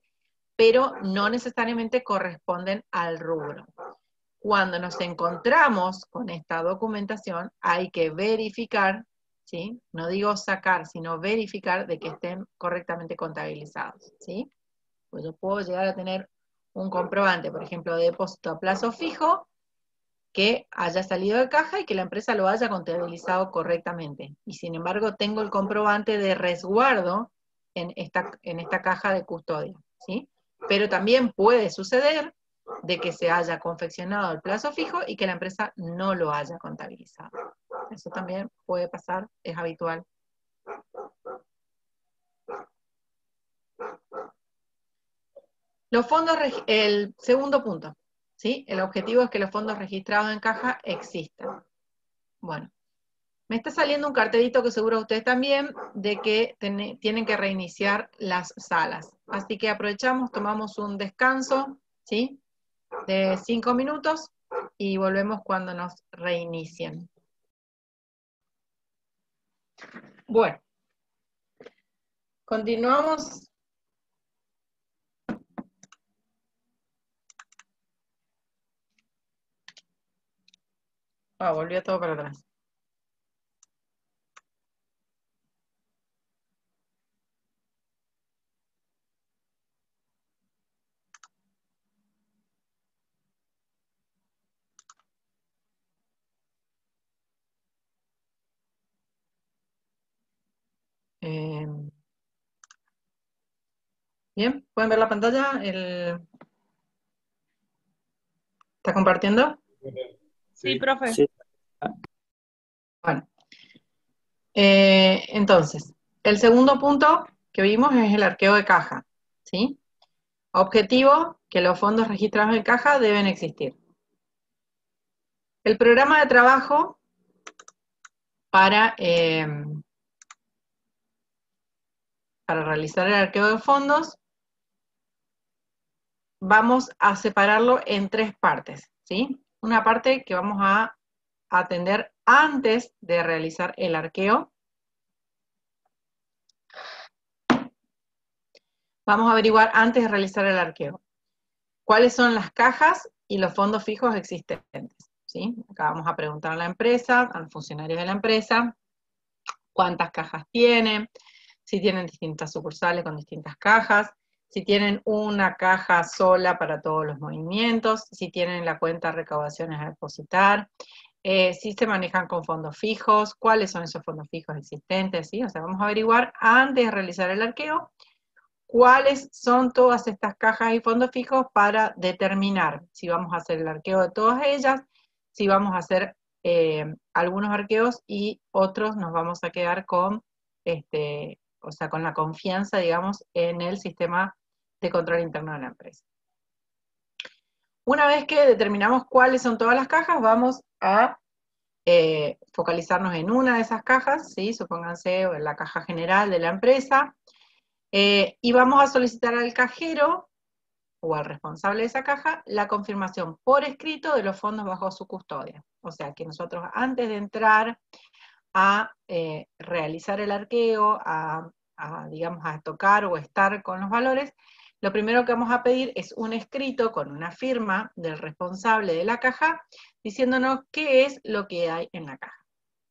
pero no necesariamente corresponden al rubro. Cuando nos encontramos con esta documentación, hay que verificar, ¿sí?, no digo sacar, sino verificar de que estén correctamente contabilizados, ¿sí? Pues yo puedo llegar a tener un comprobante, por ejemplo, de depósito a plazo fijo, que haya salido de caja y que la empresa lo haya contabilizado correctamente. Y sin embargo, tengo el comprobante de resguardo en esta caja de custodia, ¿sí? Pero también puede suceder de que se haya confeccionado el plazo fijo y que la empresa no lo haya contabilizado. Eso también puede pasar, es habitual. Los fondos, el segundo punto, ¿sí? El objetivo es que los fondos registrados en caja existan. Bueno, me está saliendo un cartelito que seguro ustedes también, de que tienen que reiniciar las salas. Así que aprovechamos, tomamos un descanso, ¿sí? De 5 minutos y volvemos cuando nos reinicien. Bueno, continuamos. Volvió todo para atrás. Bien, ¿pueden ver la pantalla? ¿Está compartiendo? Sí, profe. Sí. Bueno, entonces, el segundo punto que vimos es el arqueo de caja, ¿sí? Objetivo, que los fondos registrados en caja deben existir. El programa de trabajo para realizar el arqueo de fondos, vamos a separarlo en 3 partes, ¿sí? Una parte que vamos a atender antes de realizar el arqueo. Vamos a averiguar antes de realizar el arqueo cuáles son las cajas y los fondos fijos existentes, ¿sí? Acá vamos a preguntar a la empresa, a los funcionarios de la empresa, cuántas cajas tienen, si tienen distintas sucursales con distintas cajas, si tienen una caja sola para todos los movimientos, si tienen la cuenta de recaudaciones a depositar, si se manejan con fondos fijos, cuáles son esos fondos fijos existentes, ¿sí? O sea, vamos a averiguar antes de realizar el arqueo cuáles son todas estas cajas y fondos fijos para determinar si vamos a hacer el arqueo de todas ellas, si vamos a hacer algunos arqueos y otros nos vamos a quedar con, o sea, con la confianza, digamos, en el sistema de control interno de la empresa. Una vez que determinamos cuáles son todas las cajas, vamos a focalizarnos en una de esas cajas, ¿sí? Supónganse en la caja general de la empresa, y vamos a solicitar al cajero o al responsable de esa caja la confirmación por escrito de los fondos bajo su custodia. O sea que nosotros antes de entrar a realizar el arqueo, digamos, a tocar o estar con los valores, lo primero que vamos a pedir es un escrito con una firma del responsable de la caja diciéndonos qué es lo que hay en la caja,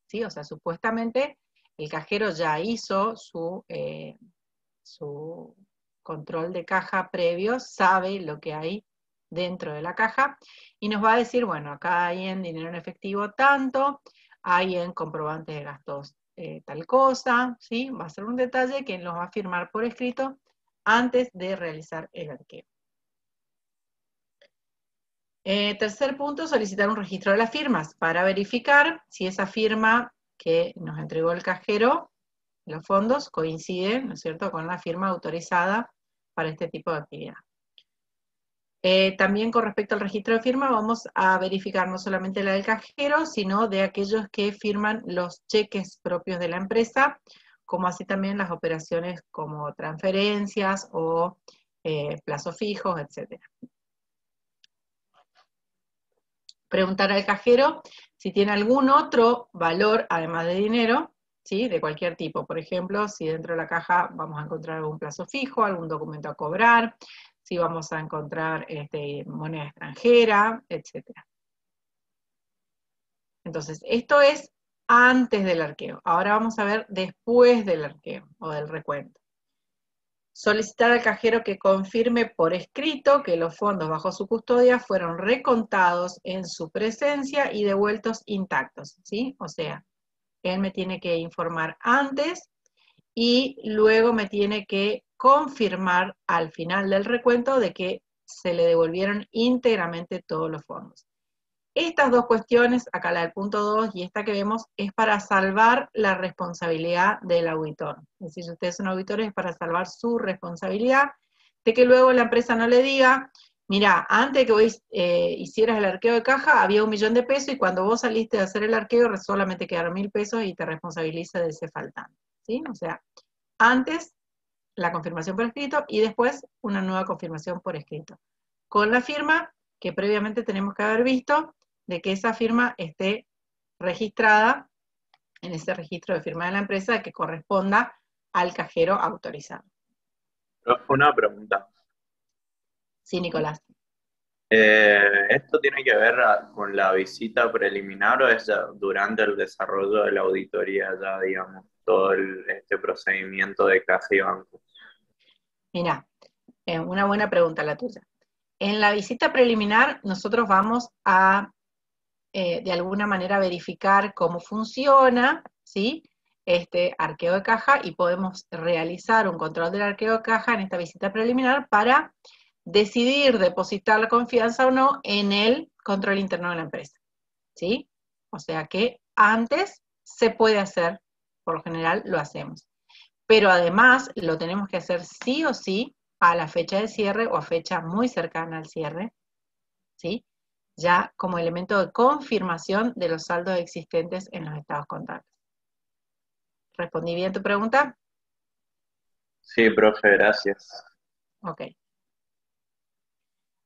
¿sí? O sea, supuestamente el cajero ya hizo su control de caja previo, sabe lo que hay dentro de la caja y nos va a decir, bueno, acá hay en dinero en efectivo tanto, hay en comprobantes de gastos tal cosa, ¿sí? Va a ser un detalle que nos va a firmar por escrito antes de realizar el arqueo. Tercer punto, solicitar un registro de las firmas para verificar si esa firma que nos entregó el cajero, los fondos, coincide, ¿no es cierto?, con la firma autorizada para este tipo de actividad. También con respecto al registro de firma vamos a verificar no solamente la del cajero, sino de aquellos que firman los cheques propios de la empresa, como así también las operaciones como transferencias o plazos fijos, etc. Preguntar al cajero si tiene algún otro valor, además de dinero, ¿sí? De cualquier tipo. Por ejemplo, si dentro de la caja vamos a encontrar algún plazo fijo, algún documento a cobrar, si vamos a encontrar moneda extranjera, etc. Entonces, esto es antes del arqueo. Ahora vamos a ver después del arqueo o del recuento. Solicitar al cajero que confirme por escrito que los fondos bajo su custodia fueron recontados en su presencia y devueltos intactos, ¿sí? O sea, él me tiene que informar antes y luego me tiene que confirmar al final del recuento de que se le devolvieron íntegramente todos los fondos. Estas dos cuestiones, acá la del punto 2 y esta que vemos, es para salvar la responsabilidad del auditor. Es decir, si ustedes son auditores, es para salvar su responsabilidad, de que luego la empresa no le diga, mira, antes de que vos hicieras el arqueo de caja, había 1 millón de pesos, y cuando vos saliste de hacer el arqueo, solamente quedaron 1.000 pesos y te responsabiliza de ese faltante, ¿sí? O sea, antes la confirmación por escrito y después una nueva confirmación por escrito. Con la firma que previamente tenemos que haber visto, de que esa firma esté registrada en ese registro de firma de la empresa que corresponda al cajero autorizado. Una pregunta. Sí, Nicolás. ¿Esto tiene que ver con la visita preliminar o es durante el desarrollo de la auditoría ya, digamos, todo este procedimiento de caja y banco? Mira, una buena pregunta la tuya. En la visita preliminar nosotros vamos a de alguna manera verificar cómo funciona, ¿sí? Este arqueo de caja, y podemos realizar un control del arqueo de caja en esta visita preliminar para decidir depositar la confianza o no en el control interno de la empresa, ¿sí? O sea que antes se puede hacer, por lo general lo hacemos, pero además lo tenemos que hacer sí o sí a la fecha de cierre o a fecha muy cercana al cierre, ¿sí? Ya como elemento de confirmación de los saldos existentes en los estados contables. ¿Respondí bien tu pregunta? Sí, profe, gracias. Ok.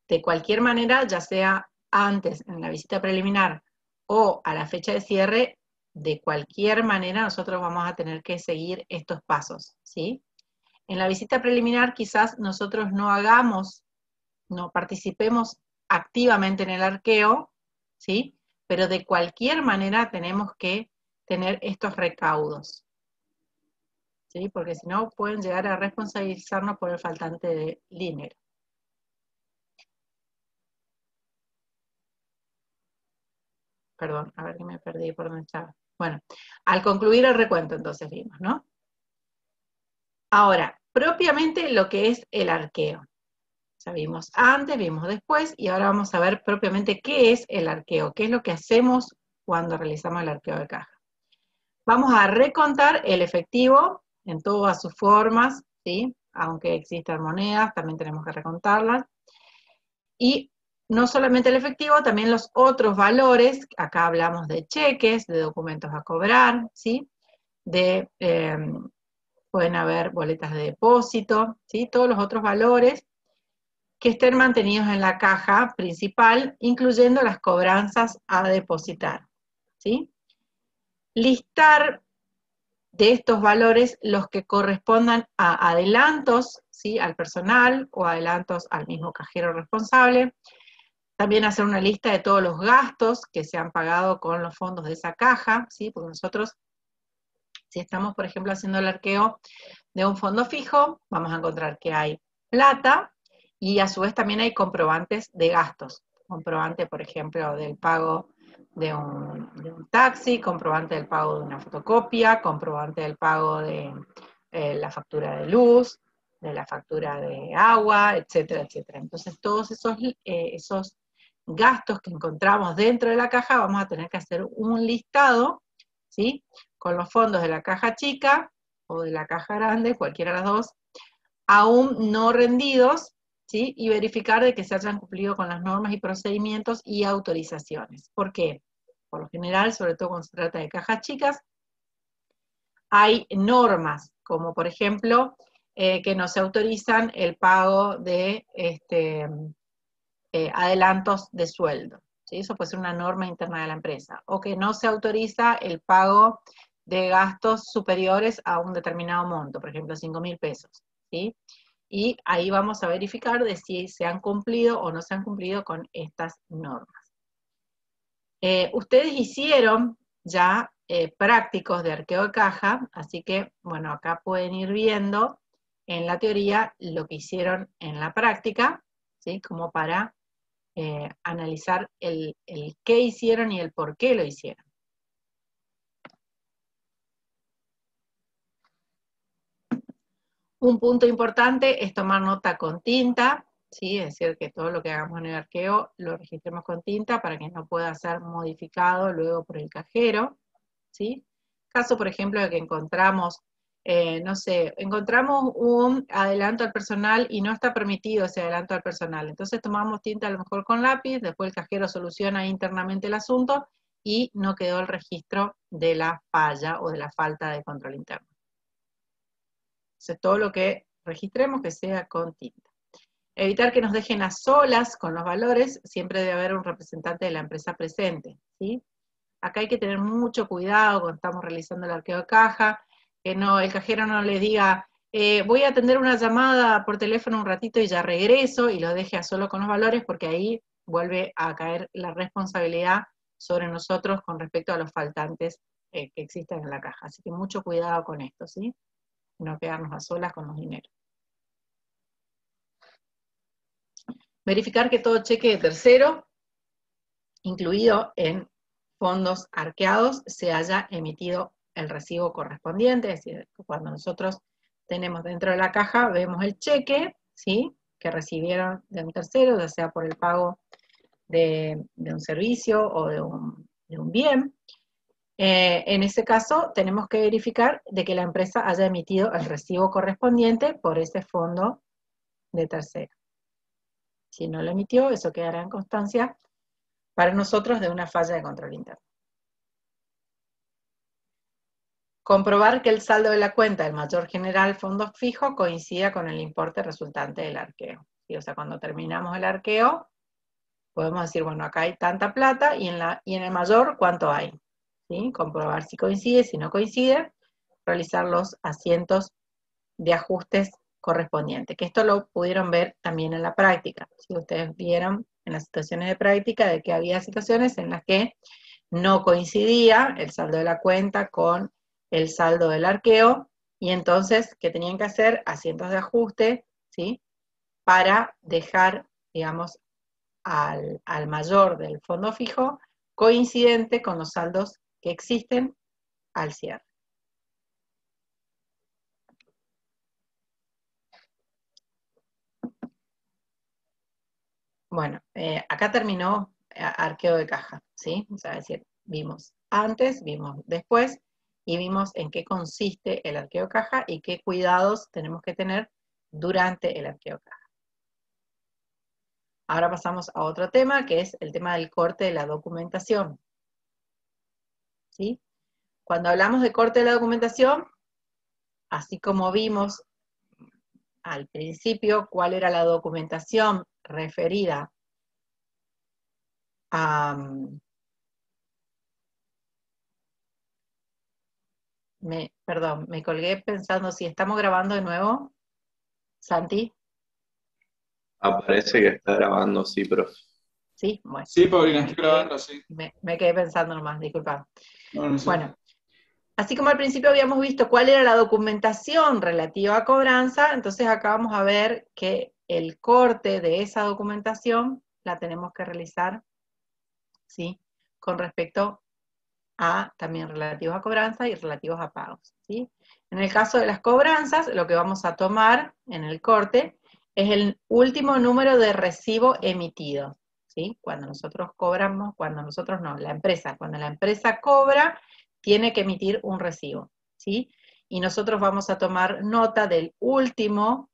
De cualquier manera, ya sea antes, en la visita preliminar, o a la fecha de cierre, de cualquier manera nosotros vamos a tener que seguir estos pasos, ¿sí? En la visita preliminar quizás nosotros no participemos activamente en el arqueo, ¿sí? Pero de cualquier manera tenemos que tener estos recaudos, ¿sí? Porque si no pueden llegar a responsabilizarnos por el faltante de dinero. Perdón, a ver que me perdí por dónde estaba. Bueno, al concluir el recuento entonces vimos, ¿no? Ahora, propiamente lo que es el arqueo. Ya vimos antes, vimos después, y ahora vamos a ver propiamente qué es el arqueo, qué es lo que hacemos cuando realizamos el arqueo de caja. Vamos a recontar el efectivo en todas sus formas, ¿sí? Aunque existan monedas, también tenemos que recontarlas. Y no solamente el efectivo, también los otros valores, acá hablamos de cheques, de documentos a cobrar, ¿sí? Pueden haber boletas de depósito, ¿sí? Todos los otros valores que estén mantenidos en la caja principal, incluyendo las cobranzas a depositar, ¿sí? Listar de estos valores los que correspondan a adelantos, ¿sí? Al personal o adelantos al mismo cajero responsable. También hacer una lista de todos los gastos que se han pagado con los fondos de esa caja, ¿sí? Porque nosotros, si estamos, por ejemplo, haciendo el arqueo de un fondo fijo, vamos a encontrar que hay plata, y a su vez también hay comprobantes de gastos. Comprobante, por ejemplo, del pago de un taxi, comprobante del pago de una fotocopia, comprobante del pago de la factura de luz, de la factura de agua, etcétera, etcétera. Entonces, todos esos gastos que encontramos dentro de la caja, vamos a tener que hacer un listado, ¿sí? Con los fondos de la caja chica o de la caja grande, cualquiera de las dos, aún no rendidos, ¿sí? Y verificar de que se hayan cumplido con las normas y procedimientos y autorizaciones. ¿Por qué? Por lo general, sobre todo cuando se trata de cajas chicas, hay normas, como por ejemplo, que no se autorizan el pago de adelantos de sueldo, ¿sí? Eso puede ser una norma interna de la empresa, o que no se autoriza el pago de gastos superiores a un determinado monto, por ejemplo, 5.000 pesos, ¿sí? Y ahí vamos a verificar de si se han cumplido o no se han cumplido con estas normas. Ustedes hicieron ya prácticos de arqueo de caja, así que, bueno, acá pueden ir viendo en la teoría lo que hicieron en la práctica, ¿sí? Como para analizar el qué hicieron y el por qué lo hicieron. Un punto importante es tomar nota con tinta, ¿sí? Es decir, que todo lo que hagamos en el arqueo lo registremos con tinta para que no pueda ser modificado luego por el cajero, ¿sí? Caso, por ejemplo, de que encontramos, no sé, encontramos un adelanto al personal y no está permitido ese adelanto al personal. Entonces tomamos tinta a lo mejor con lápiz, después el cajero soluciona internamente el asunto y no quedó el registro de la falla o de la falta de control interno. Entonces, todo lo que registremos que sea con tinta. Evitar que nos dejen a solas con los valores, siempre debe haber un representante de la empresa presente, ¿sí? Acá hay que tener mucho cuidado cuando estamos realizando el arqueo de caja, que no, el cajero no le diga, voy a atender una llamada por teléfono un ratito y ya regreso, y lo deje a solo con los valores, porque ahí vuelve a caer la responsabilidad sobre nosotros con respecto a los faltantes que existen en la caja. Así que mucho cuidado con esto, ¿sí? No quedarnos a solas con los dineros. Verificar que todo cheque de tercero, incluido en fondos arqueados, se haya emitido el recibo correspondiente, es decir, cuando nosotros tenemos dentro de la caja, vemos el cheque, ¿sí? Que recibieron de un tercero, ya sea por el pago de un servicio o de un bien. En ese caso, tenemos que verificar de que la empresa haya emitido el recibo correspondiente por ese fondo de tercero. Si no lo emitió, eso quedará en constancia para nosotros de una falla de control interno. Comprobar que el saldo de la cuenta del mayor general fondo fijo coincida con el importe resultante del arqueo. ¿Sí? O sea, cuando terminamos el arqueo, podemos decir, bueno, acá hay tanta plata y en el mayor, ¿cuánto hay? ¿Sí? Comprobar si coincide, si no coincide, realizar los asientos de ajustes correspondientes, que esto lo pudieron ver también en la práctica. Si ustedes vieron en las situaciones de práctica de que había situaciones en las que no coincidía el saldo de la cuenta con el saldo del arqueo, y entonces, ¿qué tenían que hacer? Asientos de ajuste, ¿sí? Para dejar, digamos, al mayor del fondo fijo coincidente con los saldos que existen al cierre. Bueno, acá terminó arqueo de caja, ¿sí? O sea, es decir, vimos antes, vimos después, y vimos en qué consiste el arqueo de caja y qué cuidados tenemos que tener durante el arqueo de caja. Ahora pasamos a otro tema, que es el tema del corte de la documentación. ¿Sí? Cuando hablamos de corte de la documentación, así como vimos al principio cuál era la documentación referida a... Perdón, me colgué pensando si estamos grabando de nuevo. ¿Santi? Aparece que está grabando, sí, profe. Sí, bueno. Sí, Paulina, estoy grabando, sí. Me quedé pensando nomás, disculpa. No sé. Bueno, así como al principio habíamos visto cuál era la documentación relativa a cobranza, entonces acá vamos a ver que el corte de esa documentación la tenemos que realizar, ¿sí? Con respecto a también relativos a cobranza y relativos a pagos, ¿sí? En el caso de las cobranzas, lo que vamos a tomar en el corte es el último número de recibo emitido, ¿sí? Cuando nosotros cobramos, cuando nosotros no, la empresa, cuando la empresa cobra, tiene que emitir un recibo, ¿sí? Y nosotros vamos a tomar nota del último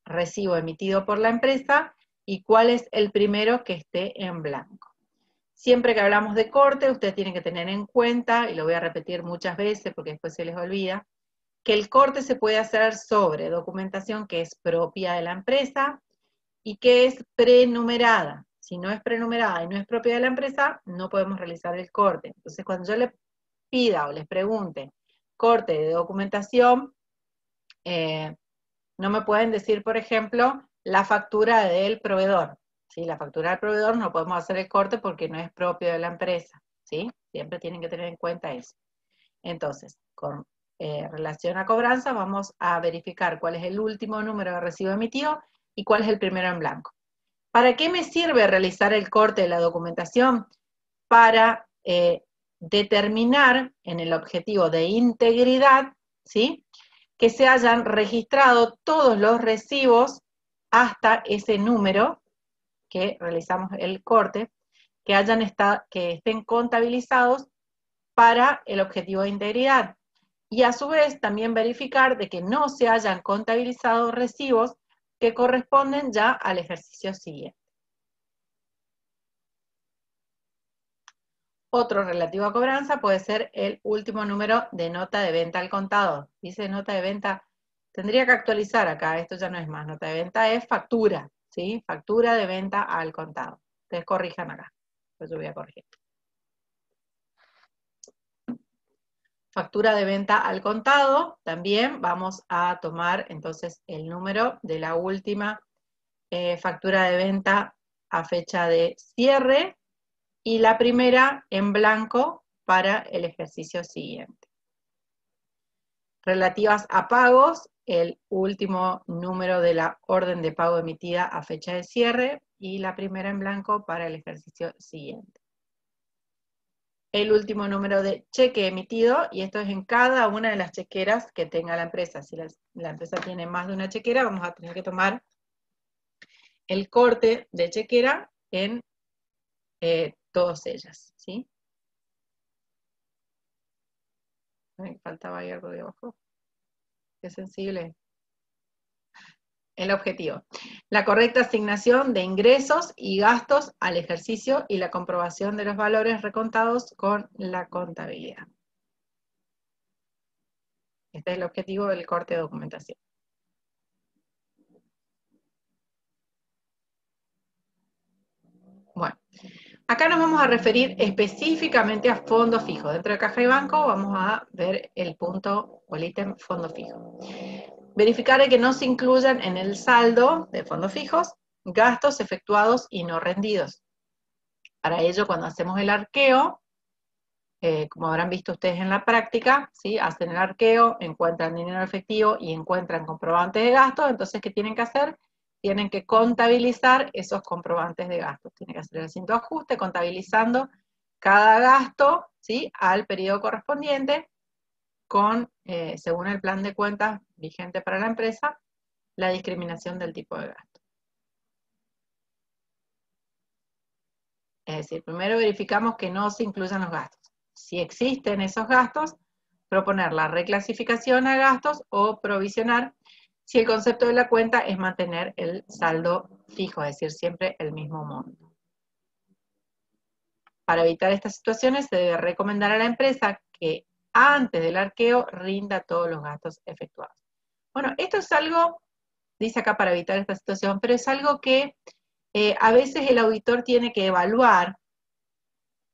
recibo emitido por la empresa y cuál es el primero que esté en blanco. Siempre que hablamos de corte, ustedes tienen que tener en cuenta, y lo voy a repetir muchas veces porque después se les olvida, que el corte se puede hacer sobre documentación que es propia de la empresa y que es prenumerada. Si no es prenumerada y no es propia de la empresa, no podemos realizar el corte. Entonces, cuando yo les pida o les pregunte corte de documentación, no me pueden decir, por ejemplo, la factura del proveedor. ¿Sí? La factura del proveedor no podemos hacer el corte porque no es propio de la empresa. ¿Sí? Siempre tienen que tener en cuenta eso. Entonces, con relación a cobranza, vamos a verificar cuál es el último número de recibo emitido y cuál es el primero en blanco. ¿Para qué me sirve realizar el corte de la documentación? Para determinar en el objetivo de integridad, ¿sí?, que se hayan registrado todos los recibos hasta ese número que realizamos el corte, que estén contabilizados para el objetivo de integridad. Y a su vez también verificar de que no se hayan contabilizado recibos que corresponden ya al ejercicio siguiente. Otro relativo a cobranza puede ser el último número de nota de venta al contado. Dice nota de venta, tendría que actualizar acá, esto ya no es más nota de venta, es factura, ¿sí? Factura de venta al contado. Ustedes corrijan acá, pues yo voy a corregir. Factura de venta al contado, también vamos a tomar entonces el número de la última factura de venta a fecha de cierre, y la primera en blanco para el ejercicio siguiente. Relativas a pagos, el último número de la orden de pago emitida a fecha de cierre y la primera en blanco para el ejercicio siguiente. El último número de cheque emitido, y esto es en cada una de las chequeras que tenga la empresa. Si la empresa tiene más de una chequera, vamos a tener que tomar el corte de chequera en todas ellas, ¿sí? Me faltaba ahí algo de abajo. Qué sensible. El objetivo. La correcta asignación de ingresos y gastos al ejercicio y la comprobación de los valores recontados con la contabilidad. Este es el objetivo del corte de documentación. Bueno. Acá nos vamos a referir específicamente a fondos fijos. Dentro de caja y banco vamos a ver el punto o el ítem fondo fijo. Verificar que no se incluyan en el saldo de fondos fijos gastos efectuados y no rendidos. Para ello, cuando hacemos el arqueo, como habrán visto ustedes en la práctica, ¿sí?, hacen el arqueo, encuentran dinero efectivo y encuentran comprobantes de gastos. Entonces, ¿qué tienen que hacer? Tienen que contabilizar esos comprobantes de gastos. Tienen que hacer el recinto de ajuste contabilizando cada gasto, ¿sí?, al periodo correspondiente con, según el plan de cuentas vigente para la empresa, la discriminación del tipo de gasto. Es decir, primero verificamos que no se incluyan los gastos. Si existen esos gastos, proponer la reclasificación a gastos o provisionar si el concepto de la cuenta es mantener el saldo fijo, es decir, siempre el mismo monto. Para evitar estas situaciones se debe recomendar a la empresa que antes del arqueo rinda todos los gastos efectuados. Bueno, esto es algo, dice acá para evitar esta situación, pero es algo que a veces el auditor tiene que evaluar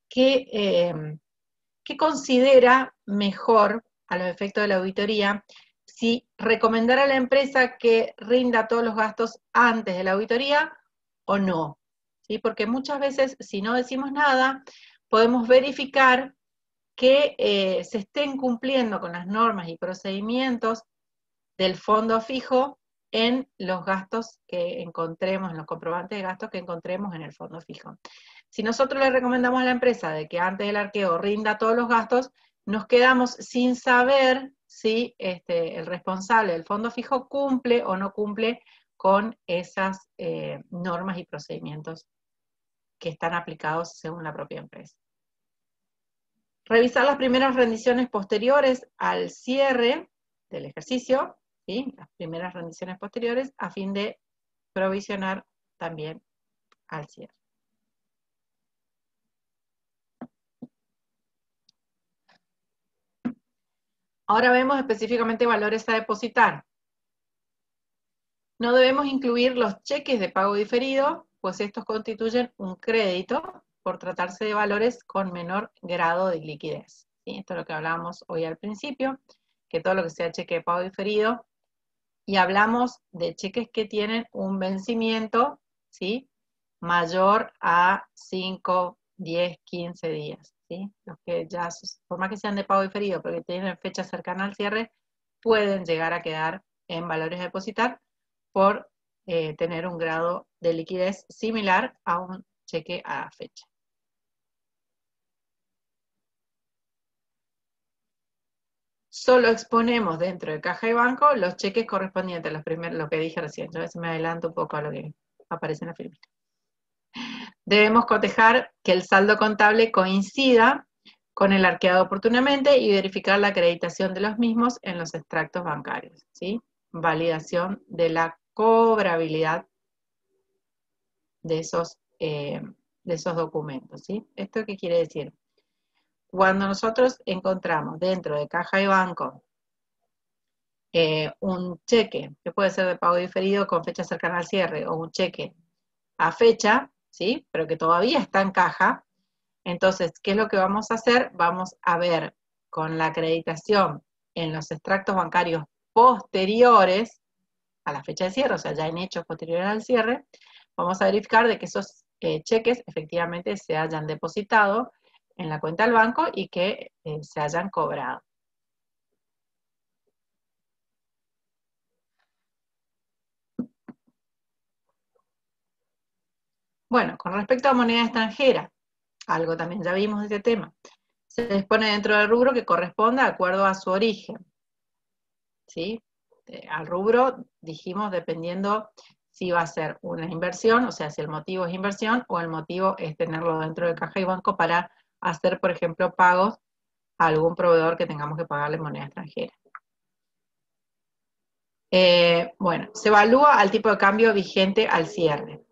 qué considera mejor a los efectos de la auditoría, si recomendar a la empresa que rinda todos los gastos antes de la auditoría o no, ¿sí? Porque muchas veces, si no decimos nada, podemos verificar que se estén cumpliendo con las normas y procedimientos del fondo fijo en los gastos que encontremos, en los comprobantes de gastos que encontremos en el fondo fijo. Si nosotros le recomendamos a la empresa de que antes del arqueo rinda todos los gastos, nos quedamos sin saber si el responsable del fondo fijo cumple o no cumple con esas normas y procedimientos que están aplicados según la propia empresa. Revisar las primeras rendiciones posteriores al cierre del ejercicio, ¿sí?, las primeras rendiciones posteriores, a fin de provisionar también al cierre. Ahora vemos específicamente valores a depositar. No debemos incluir los cheques de pago diferido, pues estos constituyen un crédito por tratarse de valores con menor grado de liquidez. ¿Sí? Esto es lo que hablábamos hoy al principio, que todo lo que sea cheque de pago diferido, y hablamos de cheques que tienen un vencimiento, ¿sí?, mayor a 5, 10, 15 días. ¿sí? Los que ya, por más que sean de pago diferido, pero que tienen fecha cercana al cierre, pueden llegar a quedar en valores a depositar por tener un grado de liquidez similar a un cheque a fecha. Solo exponemos dentro de caja y banco los cheques correspondientes a los primeros, lo que dije recién. Yo a veces me adelanto un poco a lo que aparece en la filmita. Debemos cotejar que el saldo contable coincida con el arqueado oportunamente y verificar la acreditación de los mismos en los extractos bancarios, ¿sí? Validación de la cobrabilidad de esos documentos, ¿sí? ¿Esto qué quiere decir? Cuando nosotros encontramos dentro de caja y banco un cheque que puede ser de pago diferido con fecha cercana al cierre o un cheque a fecha, ¿sí? Pero que todavía está en caja, entonces, ¿qué es lo que vamos a hacer? Vamos a ver con la acreditación en los extractos bancarios posteriores a la fecha de cierre, o sea, ya en hechos posteriores al cierre, vamos a verificar de que esos cheques efectivamente se hayan depositado en la cuenta del banco y que se hayan cobrado. Bueno, con respecto a moneda extranjera, algo también ya vimos de este tema, se dispone dentro del rubro que corresponda de acuerdo a su origen, ¿sí? Al rubro dijimos dependiendo si va a ser una inversión, o sea, si el motivo es inversión o el motivo es tenerlo dentro de caja y banco para hacer, por ejemplo, pagos a algún proveedor que tengamos que pagarle en moneda extranjera. Bueno, se evalúa al tipo de cambio vigente al cierre.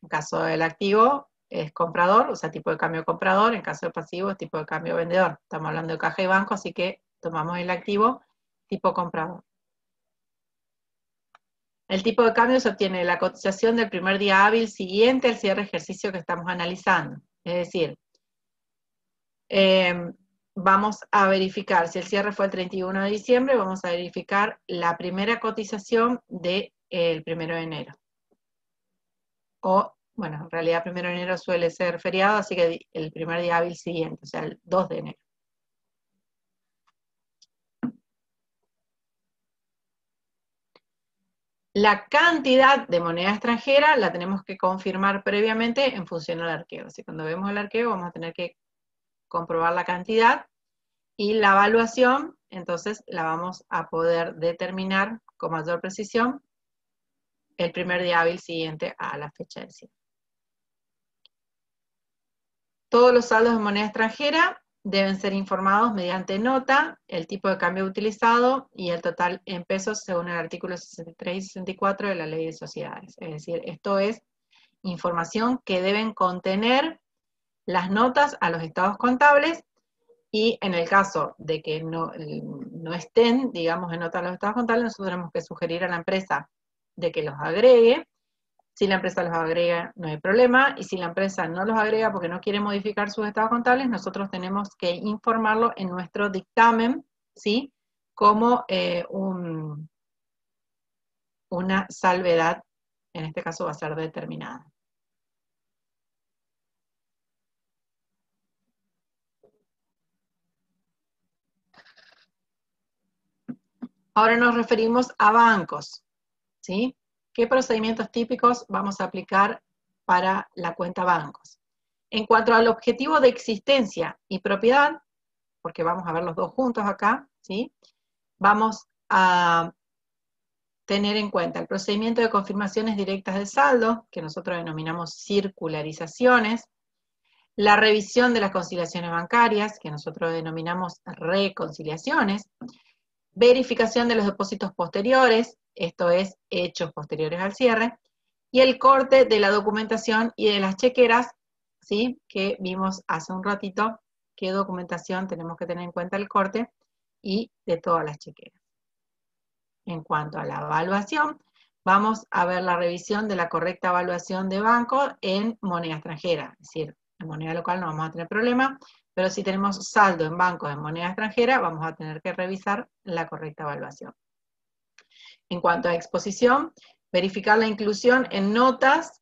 En caso del activo es comprador, o sea, tipo de cambio comprador. En caso del pasivo es tipo de cambio vendedor. Estamos hablando de caja y banco, así que tomamos el activo tipo comprador. El tipo de cambio se obtiene de la cotización del primer día hábil siguiente al cierre ejercicio que estamos analizando. Es decir, vamos a verificar, si el cierre fue el 31 de diciembre, vamos a verificar la primera cotización del 1 de enero. O, bueno, en realidad 1 de enero suele ser feriado, así que el primer día hábil siguiente, o sea, el 2 de enero. La cantidad de moneda extranjera la tenemos que confirmar previamente en función al arqueo. Así que cuando vemos el arqueo vamos a tener que comprobar la cantidad y la evaluación, entonces la vamos a poder determinar con mayor precisión el primer día hábil siguiente a la fecha del cierre. Todos los saldos de moneda extranjera deben ser informados mediante nota, el tipo de cambio utilizado y el total en pesos según el artículo 63 y 64 de la Ley de Sociedades. Es decir, esto es información que deben contener las notas a los estados contables y en el caso de que no estén, digamos, en nota a los estados contables, nosotros tenemos que sugerir a la empresa de que los agregue. Si la empresa los agrega, no hay problema, y si la empresa no los agrega porque no quiere modificar sus estados contables, nosotros tenemos que informarlo en nuestro dictamen, ¿sí? Como una salvedad, en este caso va a ser determinada. Ahora nos referimos a bancos, ¿sí? ¿Qué procedimientos típicos vamos a aplicar para la cuenta bancos? En cuanto al objetivo de existencia y propiedad, porque vamos a ver los dos juntos acá, ¿sí? Vamos a tener en cuenta el procedimiento de confirmaciones directas de saldo, que nosotros denominamos circularizaciones, la revisión de las conciliaciones bancarias, que nosotros denominamos reconciliaciones, verificación de los depósitos posteriores, esto es, hechos posteriores al cierre, y el corte de la documentación y de las chequeras, ¿sí? Que vimos hace un ratito, qué documentación tenemos que tener en cuenta el corte, y de todas las chequeras. En cuanto a la evaluación, vamos a ver la revisión de la correcta evaluación de banco en moneda extranjera, es decir, en moneda local no vamos a tener problema, pero si tenemos saldo en bancos en moneda extranjera, vamos a tener que revisar la correcta evaluación. En cuanto a exposición, verificar la inclusión en notas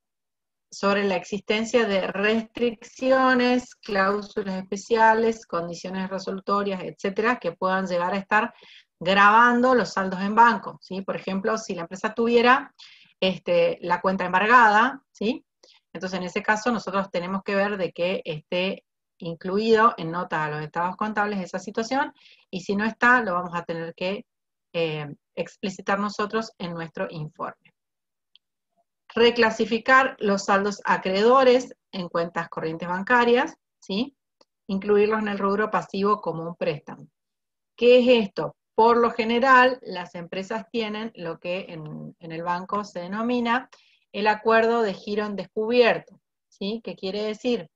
sobre la existencia de restricciones, cláusulas especiales, condiciones resolutorias, etcétera, que puedan llegar a estar grabando los saldos en banco, ¿sí? Por ejemplo, si la empresa tuviera la cuenta embargada, ¿sí? Entonces, en ese caso, nosotros tenemos que ver de que esté incluido en notas a los estados contables esa situación, y si no está, lo vamos a tener que explicitar nosotros en nuestro informe. Reclasificar los saldos acreedores en cuentas corrientes bancarias, ¿sí? Incluirlos en el rubro pasivo como un préstamo. ¿Qué es esto? Por lo general, las empresas tienen lo que en el banco se denomina el acuerdo de giro en descubierto, ¿sí? ¿Qué quiere decir?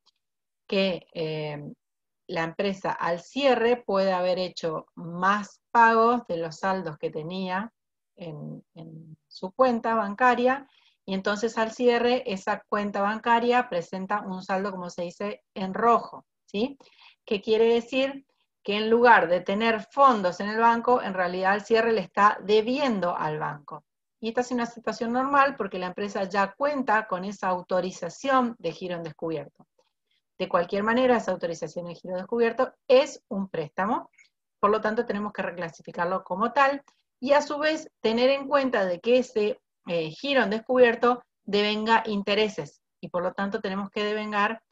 Que la empresa al cierre puede haber hecho más pagos de los saldos que tenía en su cuenta bancaria, y entonces al cierre esa cuenta bancaria presenta un saldo, como se dice, en rojo, ¿sí? ¿Qué quiere decir? Que en lugar de tener fondos en el banco, en realidad al cierre le está debiendo al banco. Y esta es una situación normal porque la empresa ya cuenta con esa autorización de giro en descubierto. De cualquier manera, esa autorización de giro descubierto es un préstamo, por lo tanto tenemos que reclasificarlo como tal, y a su vez tener en cuenta de que ese giro en descubierto devenga intereses, y por lo tanto tenemos que devengar,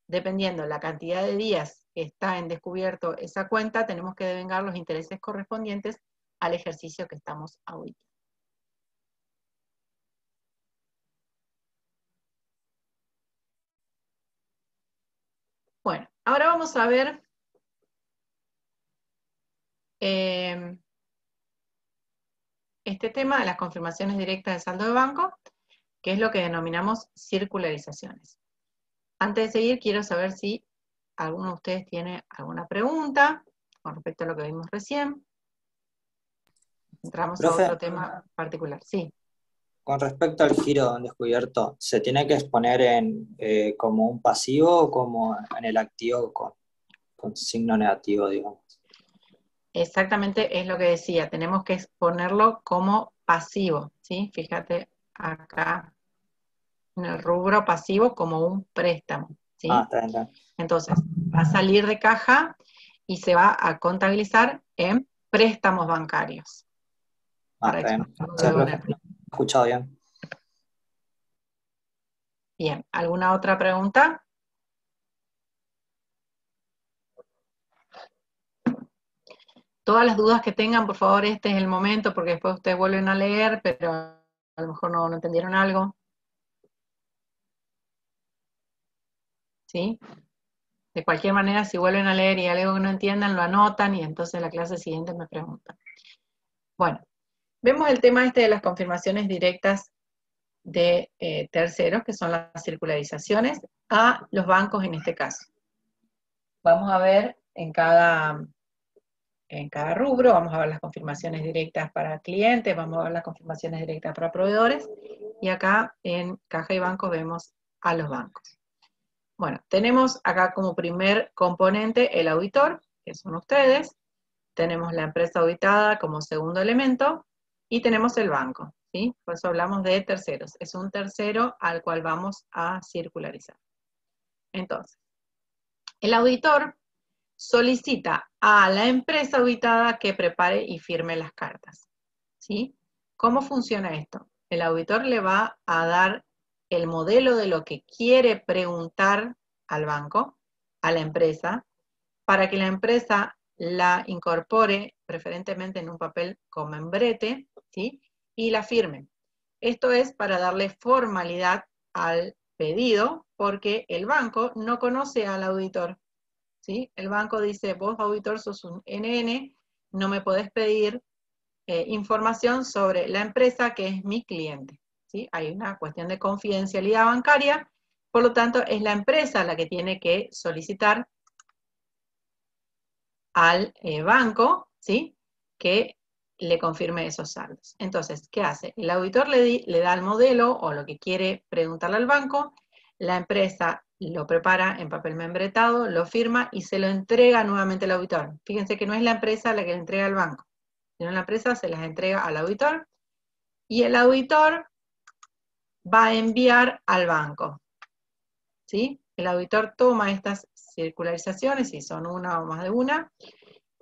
dependiendo la cantidad de días que está en descubierto esa cuenta, tenemos que devengar los intereses correspondientes al ejercicio que estamos auditando. Bueno, ahora vamos a ver este tema de las confirmaciones directas de saldo de banco, que es lo que denominamos circularizaciones. Antes de seguir, quiero saber si alguno de ustedes tiene alguna pregunta con respecto a lo que vimos recién. Entramos Profe, a otro tema particular. Sí. con respecto al giro descubierto, ¿se tiene que exponer como un pasivo o como en el activo con signo negativo, digamos? Exactamente es lo que decía, tenemos que exponerlo como pasivo, ¿sí? Fíjate acá en el rubro pasivo como un préstamo, ¿sí? Está bien, está bien. Entonces, va a salir de caja y se va a contabilizar en préstamos bancarios. Está bien. Sí, profe, lo he escuchado bien. Bien, ¿alguna otra pregunta? Todas las dudas que tengan, por favor, este es el momento, porque después ustedes vuelven a leer, pero a lo mejor no entendieron algo. ¿Sí? De cualquier manera, si vuelven a leer y hay algo que no entiendan, lo anotan y entonces en la clase siguiente me preguntan. Bueno, vemos el tema de las confirmaciones directas de terceros, que son las circularizaciones, a los bancos en este caso. Vamos a ver en cada rubro, vamos a ver las confirmaciones directas para clientes, vamos a ver las confirmaciones directas para proveedores, y acá en caja y bancos vemos a los bancos. Bueno, tenemos acá como primer componente el auditor, que son ustedes, tenemos la empresa auditada como segundo elemento, y tenemos el banco, ¿sí? Por eso hablamos de terceros, es un tercero al cual vamos a circularizar. Entonces, el auditor solicita a la empresa auditada que prepare y firme las cartas, ¿sí? ¿Cómo funciona esto? El auditor le va a dar el modelo de lo que quiere preguntar al banco, a la empresa, para que la empresa la incorpore preferentemente en un papel con membrete, ¿sí? Y la firme. Esto es para darle formalidad al pedido, porque el banco no conoce al auditor, ¿sí? El banco dice, vos auditor sos un NN, no me podés pedir información sobre la empresa que es mi cliente, ¿sí? Hay una cuestión de confidencialidad bancaria, por lo tanto es la empresa la que tiene que solicitar al banco, ¿sí? Que le confirme esos saldos. Entonces, ¿qué hace? El auditor le da el modelo o lo que quiere preguntarle al banco, la empresa lo prepara en papel membretado, lo firma y se lo entrega nuevamente al auditor. Fíjense que no es la empresa la que le entrega al banco, sino la empresa se las entrega al auditor y el auditor va a enviar al banco ¿sí? El auditor toma estas circularizaciones, si son una o más de una,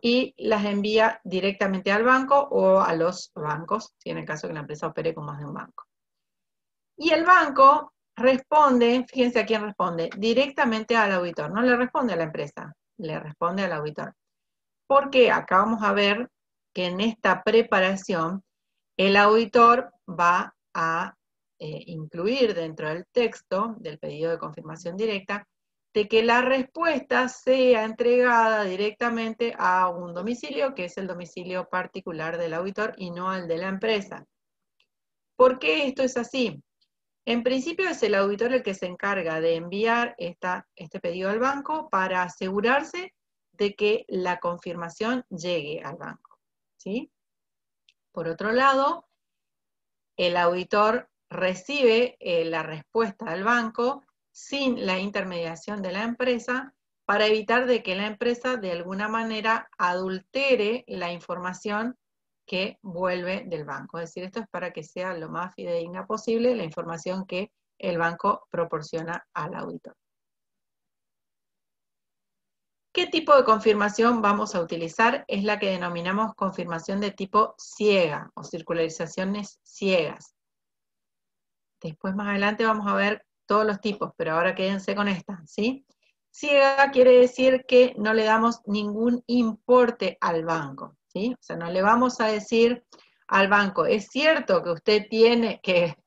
y las envía directamente al banco o a los bancos, si en el caso que la empresa opere con más de un banco. Y el banco responde, fíjense a quién responde, directamente al auditor, no le responde a la empresa, le responde al auditor. Porque acá vamos a ver que en esta preparación el auditor va a incluir dentro del texto del pedido de confirmación directa de que la respuesta sea entregada directamente a un domicilio, que es el domicilio particular del auditor y no al de la empresa. ¿Por qué esto es así? En principio es el auditor el que se encarga de enviar este pedido al banco para asegurarse de que la confirmación llegue al banco, ¿sí? Por otro lado, el auditor recibe la respuesta del banco sin la intermediación de la empresa para evitar de que la empresa de alguna manera adultere la información que vuelve del banco. Es decir, esto es para que sea lo más fidedigna posible la información que el banco proporciona al auditor. ¿Qué tipo de confirmación vamos a utilizar? Es la que denominamos confirmación de tipo ciega o circularizaciones ciegas. Después más adelante vamos a ver todos los tipos, pero ahora quédense con esta, ¿sí? Ciega quiere decir que no le damos ningún importe al banco, ¿sí? O sea, no le vamos a decir al banco, ¿es cierto que usted tiene, que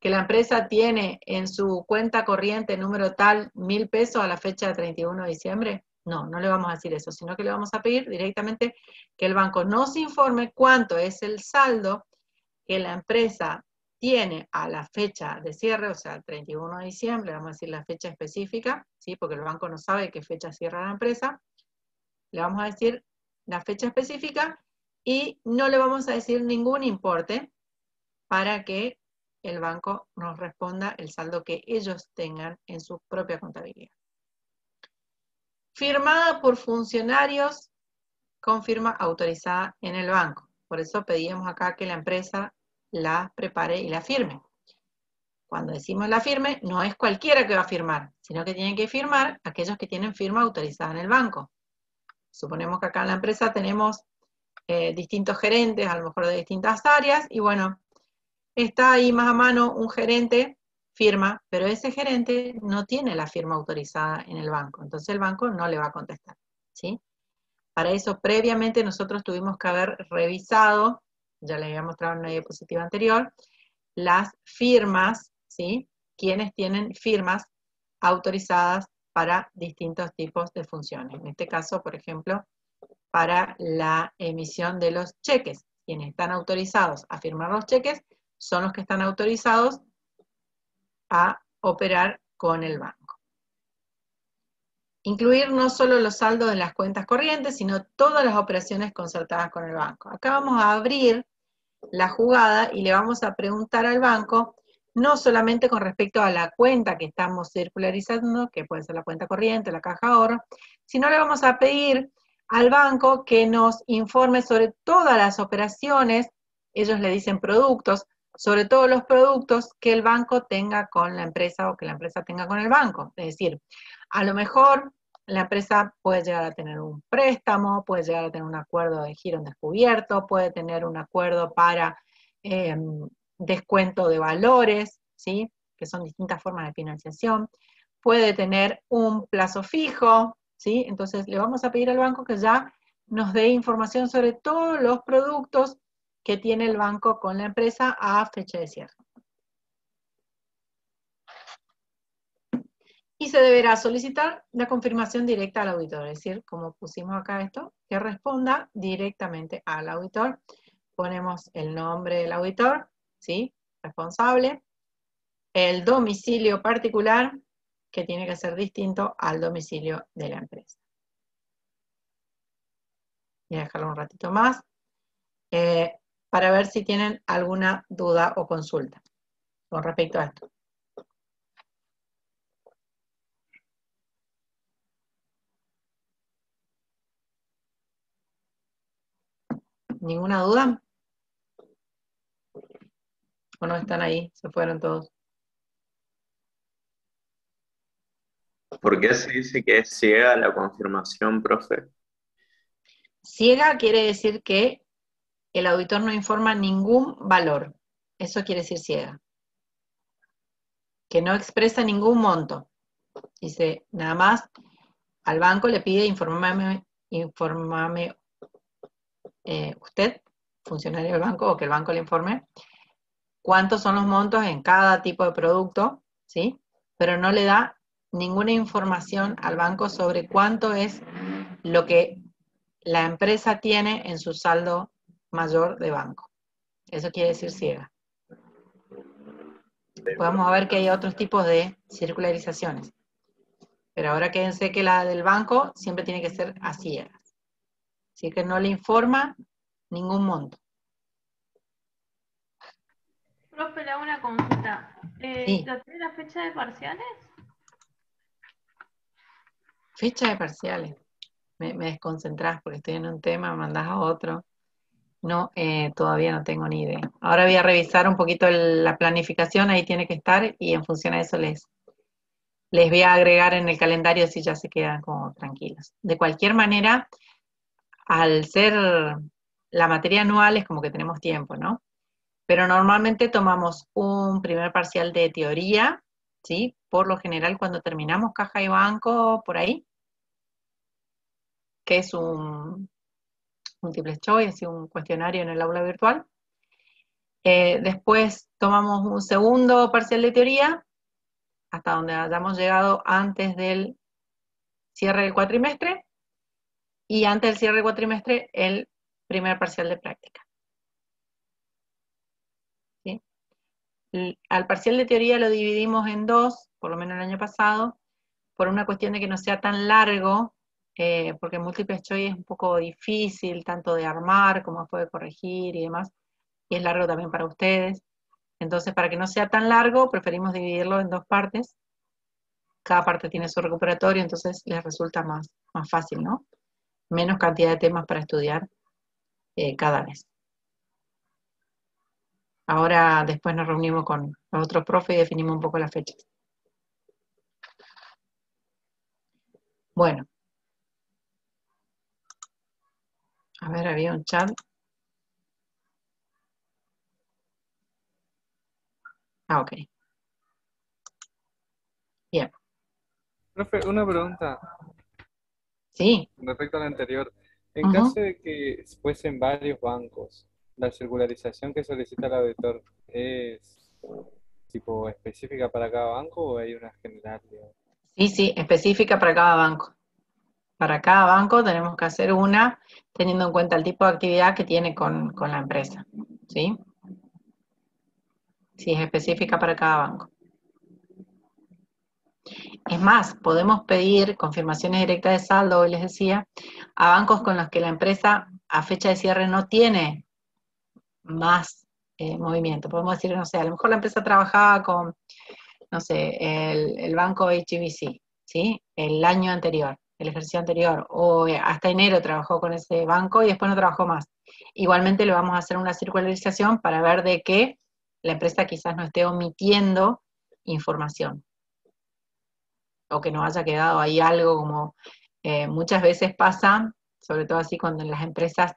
la empresa tiene en su cuenta corriente número tal 1.000 pesos a la fecha de 31 de diciembre? No, no le vamos a decir eso, sino que le vamos a pedir directamente que el banco nos informe cuánto es el saldo que la empresa tiene a la fecha de cierre, o sea, el 31 de diciembre, vamos a decir la fecha específica, ¿sí? Porque el banco no sabe qué fecha cierra la empresa, le vamos a decir la fecha específica y no le vamos a decir ningún importe para que el banco nos responda el saldo que ellos tengan en su propia contabilidad. Firmada por funcionarios con firma autorizada en el banco. Por eso pedimos acá que la empresa la prepare y la firme. Cuando decimos la firme, no es cualquiera que va a firmar, sino que tienen que firmar aquellos que tienen firma autorizada en el banco. Suponemos que acá en la empresa tenemos distintos gerentes, a lo mejor de distintas áreas, y bueno, está ahí más a mano un gerente, firma, pero ese gerente no tiene la firma autorizada en el banco, entonces el banco no le va a contestar, ¿sí? Para eso, previamente nosotros tuvimos que haber revisado, ya les había mostrado en una diapositiva anterior, las firmas, ¿sí? Quienes tienen firmas autorizadas para distintos tipos de funciones. En este caso, por ejemplo, para la emisión de los cheques. Quienes están autorizados a firmar los cheques son los que están autorizados a operar con el banco. Incluir no solo los saldos de las cuentas corrientes, sino todas las operaciones concertadas con el banco. Acá vamos a abrir la jugada y le vamos a preguntar al banco, no solamente con respecto a la cuenta que estamos circularizando, que puede ser la cuenta corriente, la caja de ahorro, sino le vamos a pedir al banco que nos informe sobre todas las operaciones, ellos le dicen productos, sobre todos los productos que el banco tenga con la empresa o que la empresa tenga con el banco. Es decir, a lo mejor la empresa puede llegar a tener un préstamo, puede llegar a tener un acuerdo de giro en descubierto, puede tener un acuerdo para descuento de valores, ¿sí? Que son distintas formas de financiación, puede tener un plazo fijo, ¿sí? Entonces le vamos a pedir al banco que ya nos dé información sobre todos los productos que tiene el banco con la empresa a fecha de cierre. Y se deberá solicitar la confirmación directa al auditor, es decir, como pusimos acá esto, que responda directamente al auditor. Ponemos el nombre del auditor, ¿sí? Responsable, el domicilio particular, que tiene que ser distinto al domicilio de la empresa. Voy a dejarlo un ratito más, para ver si tienen alguna duda o consulta con respecto a esto. ¿Ninguna duda? ¿O no están ahí? ¿Se fueron todos? ¿Por qué se dice que es ciega la confirmación, profe? Ciega quiere decir que el auditor no informa ningún valor. Eso quiere decir ciega. Que no expresa ningún monto. Dice, nada más, al banco le pide informame usted, funcionario del banco, o que el banco le informe, cuántos son los montos en cada tipo de producto, ¿sí? Pero no le da ninguna información al banco sobre cuánto es lo que la empresa tiene en su saldo mayor de banco. Eso quiere decir ciega. Podemos ver que hay otros tipos de circularizaciones. Pero ahora quédense que la del banco siempre tiene que ser a ciegas. Así que no le informa ningún monto. Profe, le hago una consulta. Sí. ¿Tiene la fecha de parciales? Fecha de parciales. Me desconcentrás porque estoy en un tema, me mandás a otro. No, todavía no tengo ni idea. Ahora voy a revisar un poquito la planificación, ahí tiene que estar, y en función a eso les voy a agregar en el calendario si ya se quedan como tranquilos. De cualquier manera, al ser la materia anual es como que tenemos tiempo, ¿no? Pero normalmente tomamos un primer parcial de teoría, ¿sí? Por lo general cuando terminamos caja y banco, por ahí, que es un multiple choice, un cuestionario en el aula virtual. Después tomamos un segundo parcial de teoría, hasta donde hayamos llegado antes del cierre del cuatrimestre, y antes del cierre del cuatrimestre el primer parcial de práctica. ¿Sí? Al parcial de teoría lo dividimos en dos, por lo menos el año pasado, por una cuestión de que no sea tan largo, porque múltiple choice es un poco difícil, tanto de armar como después de corregir y demás, y es largo también para ustedes. Entonces, para que no sea tan largo, preferimos dividirlo en dos partes. Cada parte tiene su recuperatorio, entonces les resulta más fácil, ¿no? Menos cantidad de temas para estudiar cada vez. Ahora, después nos reunimos con los otros profes y definimos un poco las fechas. Bueno. A ver, había un chat. Ah, ok. Bien. Profe, una pregunta Sí. respecto a la anterior. En caso de que fuesen varios bancos, ¿la circularización que solicita el auditor es tipo específica para cada banco o hay una general, digamos? Sí, específica para cada banco. Para cada banco tenemos que hacer una teniendo en cuenta el tipo de actividad que tiene con la empresa. ¿Sí? Sí, es específica para cada banco. Es más, podemos pedir confirmaciones directas de saldo, hoy les decía, a bancos con los que la empresa a fecha de cierre no tiene más movimiento. Podemos decir, no sé, a lo mejor la empresa trabajaba con, no sé, el banco HSBC, ¿sí? El año anterior, el ejercicio anterior, o hasta enero trabajó con ese banco y después no trabajó más. Igualmente le vamos a hacer una circularización para ver de que la empresa quizás no esté omitiendo información, o que no haya quedado ahí algo como muchas veces pasa, sobre todo así cuando en las empresas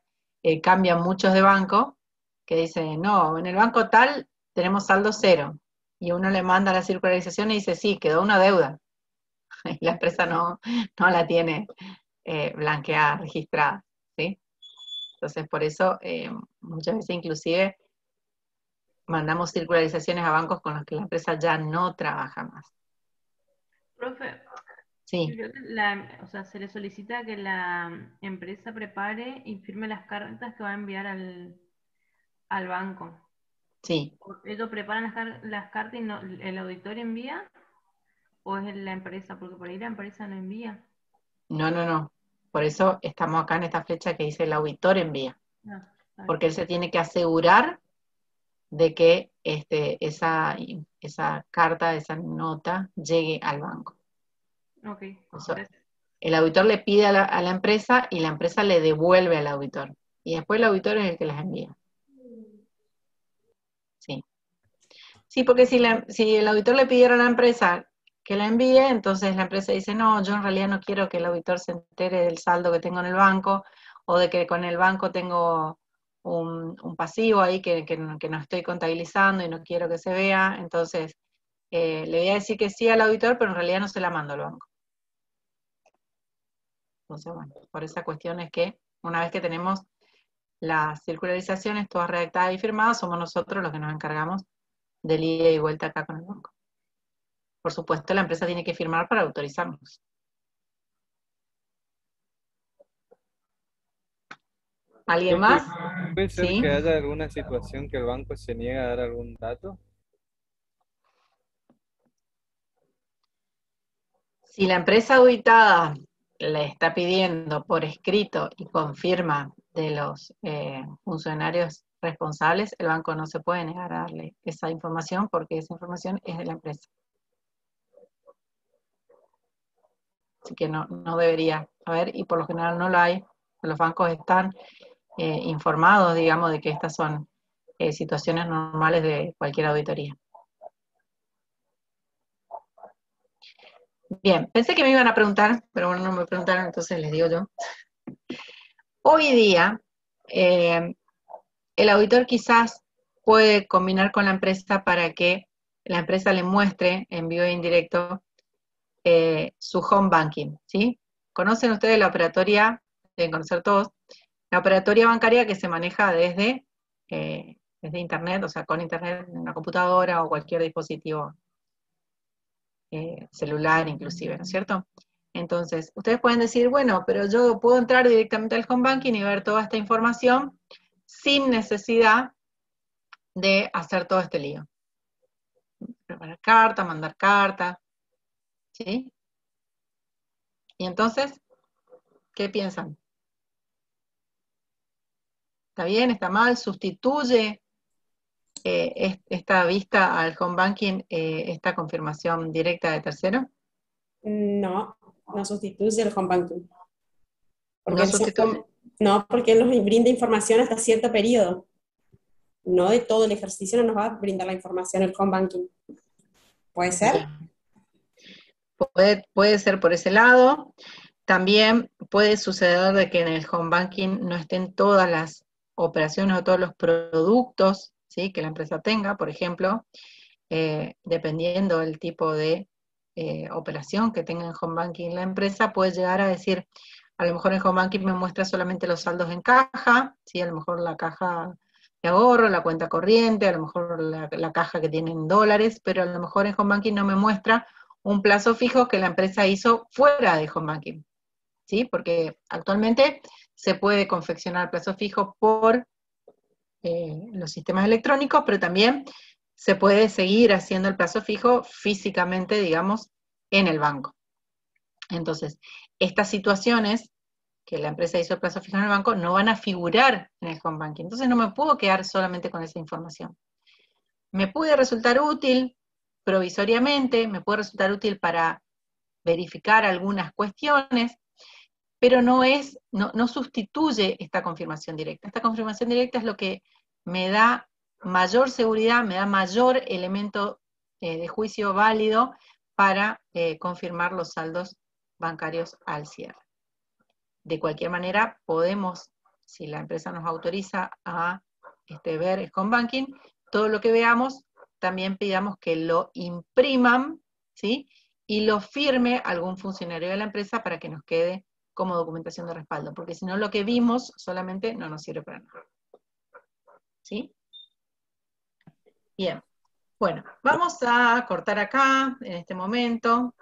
cambian muchos de banco, que dicen, no, en el banco tal tenemos saldo cero, y uno le manda la circularización y dice, sí, quedó una deuda, y la empresa no la tiene blanqueada, registrada, ¿sí? Entonces, por eso, muchas veces inclusive mandamos circularizaciones a bancos con los que la empresa ya no trabaja más. Profe, sí. Creo que o sea, se le solicita que la empresa prepare y firme las cartas que va a enviar al banco. Sí. ¿Ellos preparan las cartas y el auditor envía? ¿O es la empresa? Porque por ahí la empresa no envía. No. Por eso estamos acá en esta flecha que dice el auditor envía. Porque él se tiene que asegurar de que esa carta, esa nota llegue al banco. Ok. Eso, el auditor le pide a la empresa y la empresa le devuelve al auditor. Y después el auditor es el que las envía. Sí. Sí, porque si el auditor le pidiera a la empresa que la envíe, entonces la empresa dice, no, yo en realidad no quiero que el auditor se entere del saldo que tengo en el banco, o de que con el banco tengo un pasivo ahí que no estoy contabilizando y no quiero que se vea, entonces le voy a decir que sí al auditor, pero en realidad no se la mando al banco. Entonces, bueno, por esa cuestión es que una vez que tenemos las circularizaciones todas redactadas y firmadas, somos nosotros los que nos encargamos del ida y vuelta acá con el banco. Por supuesto, la empresa tiene que firmar para autorizarnos. ¿Alguien más? ¿Puede ser ¿Sí? que haya alguna situación que el banco se niegue a dar algún dato? Si la empresa auditada le está pidiendo por escrito y confirma de los funcionarios responsables, el banco no se puede negar a darle esa información porque esa información es de la empresa. Así que no debería haber, y por lo general no lo hay. Los bancos están informados, digamos, de que estas son situaciones normales de cualquier auditoría. Bien, pensé que me iban a preguntar, pero bueno, no me preguntaron, entonces les digo yo. Hoy día, el auditor quizás puede combinar con la empresa para que la empresa le muestre en vivo e indirecto su home banking, ¿sí? ¿Conocen ustedes la operatoria? Deben conocer todos. La operatoria bancaria que se maneja desde internet, o sea, con internet en una computadora o cualquier dispositivo celular inclusive, ¿no es cierto? Entonces, ustedes pueden decir, bueno, pero yo puedo entrar directamente al home banking y ver toda esta información sin necesidad de hacer todo este lío. Preparar carta, mandar carta, ¿sí? Y entonces, ¿qué piensan? ¿Está bien? ¿Está mal? ¿Sustituye esta vista al home banking esta confirmación directa de tercero? No, no sustituye el home banking. Porque ¿No sustituye? no, porque él nos brinda información hasta cierto periodo. No de todo el ejercicio no nos va a brindar la información el home banking. ¿Puede ser? Puede ser por ese lado. También puede suceder de que en el home banking no estén todas las operaciones o todos los productos, ¿sí?, que la empresa tenga, por ejemplo, dependiendo del tipo de operación que tenga en home banking la empresa, puede llegar a decir, a lo mejor en home banking me muestra solamente los saldos en caja, ¿sí?, a lo mejor la caja de ahorro, la cuenta corriente, a lo mejor la caja que tiene en dólares, pero a lo mejor en home banking no me muestra un plazo fijo que la empresa hizo fuera de home banking, ¿sí? Porque actualmente se puede confeccionar plazo fijo por los sistemas electrónicos, pero también se puede seguir haciendo el plazo fijo físicamente, digamos, en el banco. Entonces, estas situaciones que la empresa hizo el plazo fijo en el banco no van a figurar en el home banking. Entonces no me puedo quedar solamente con esa información. Me puede resultar útil provisoriamente, me puede resultar útil para verificar algunas cuestiones, pero no sustituye esta confirmación directa. Esta confirmación directa es lo que me da mayor seguridad, me da mayor elemento de juicio válido para confirmar los saldos bancarios al cierre. De cualquier manera, podemos, si la empresa nos autoriza a ver el home banking, todo lo que veamos, también pidamos que lo impriman, ¿sí?, y lo firme algún funcionario de la empresa para que nos quede como documentación de respaldo, porque si no lo que vimos solamente no nos sirve para nada. ¿Sí? Bien. Bueno, vamos a cortar acá en este momento.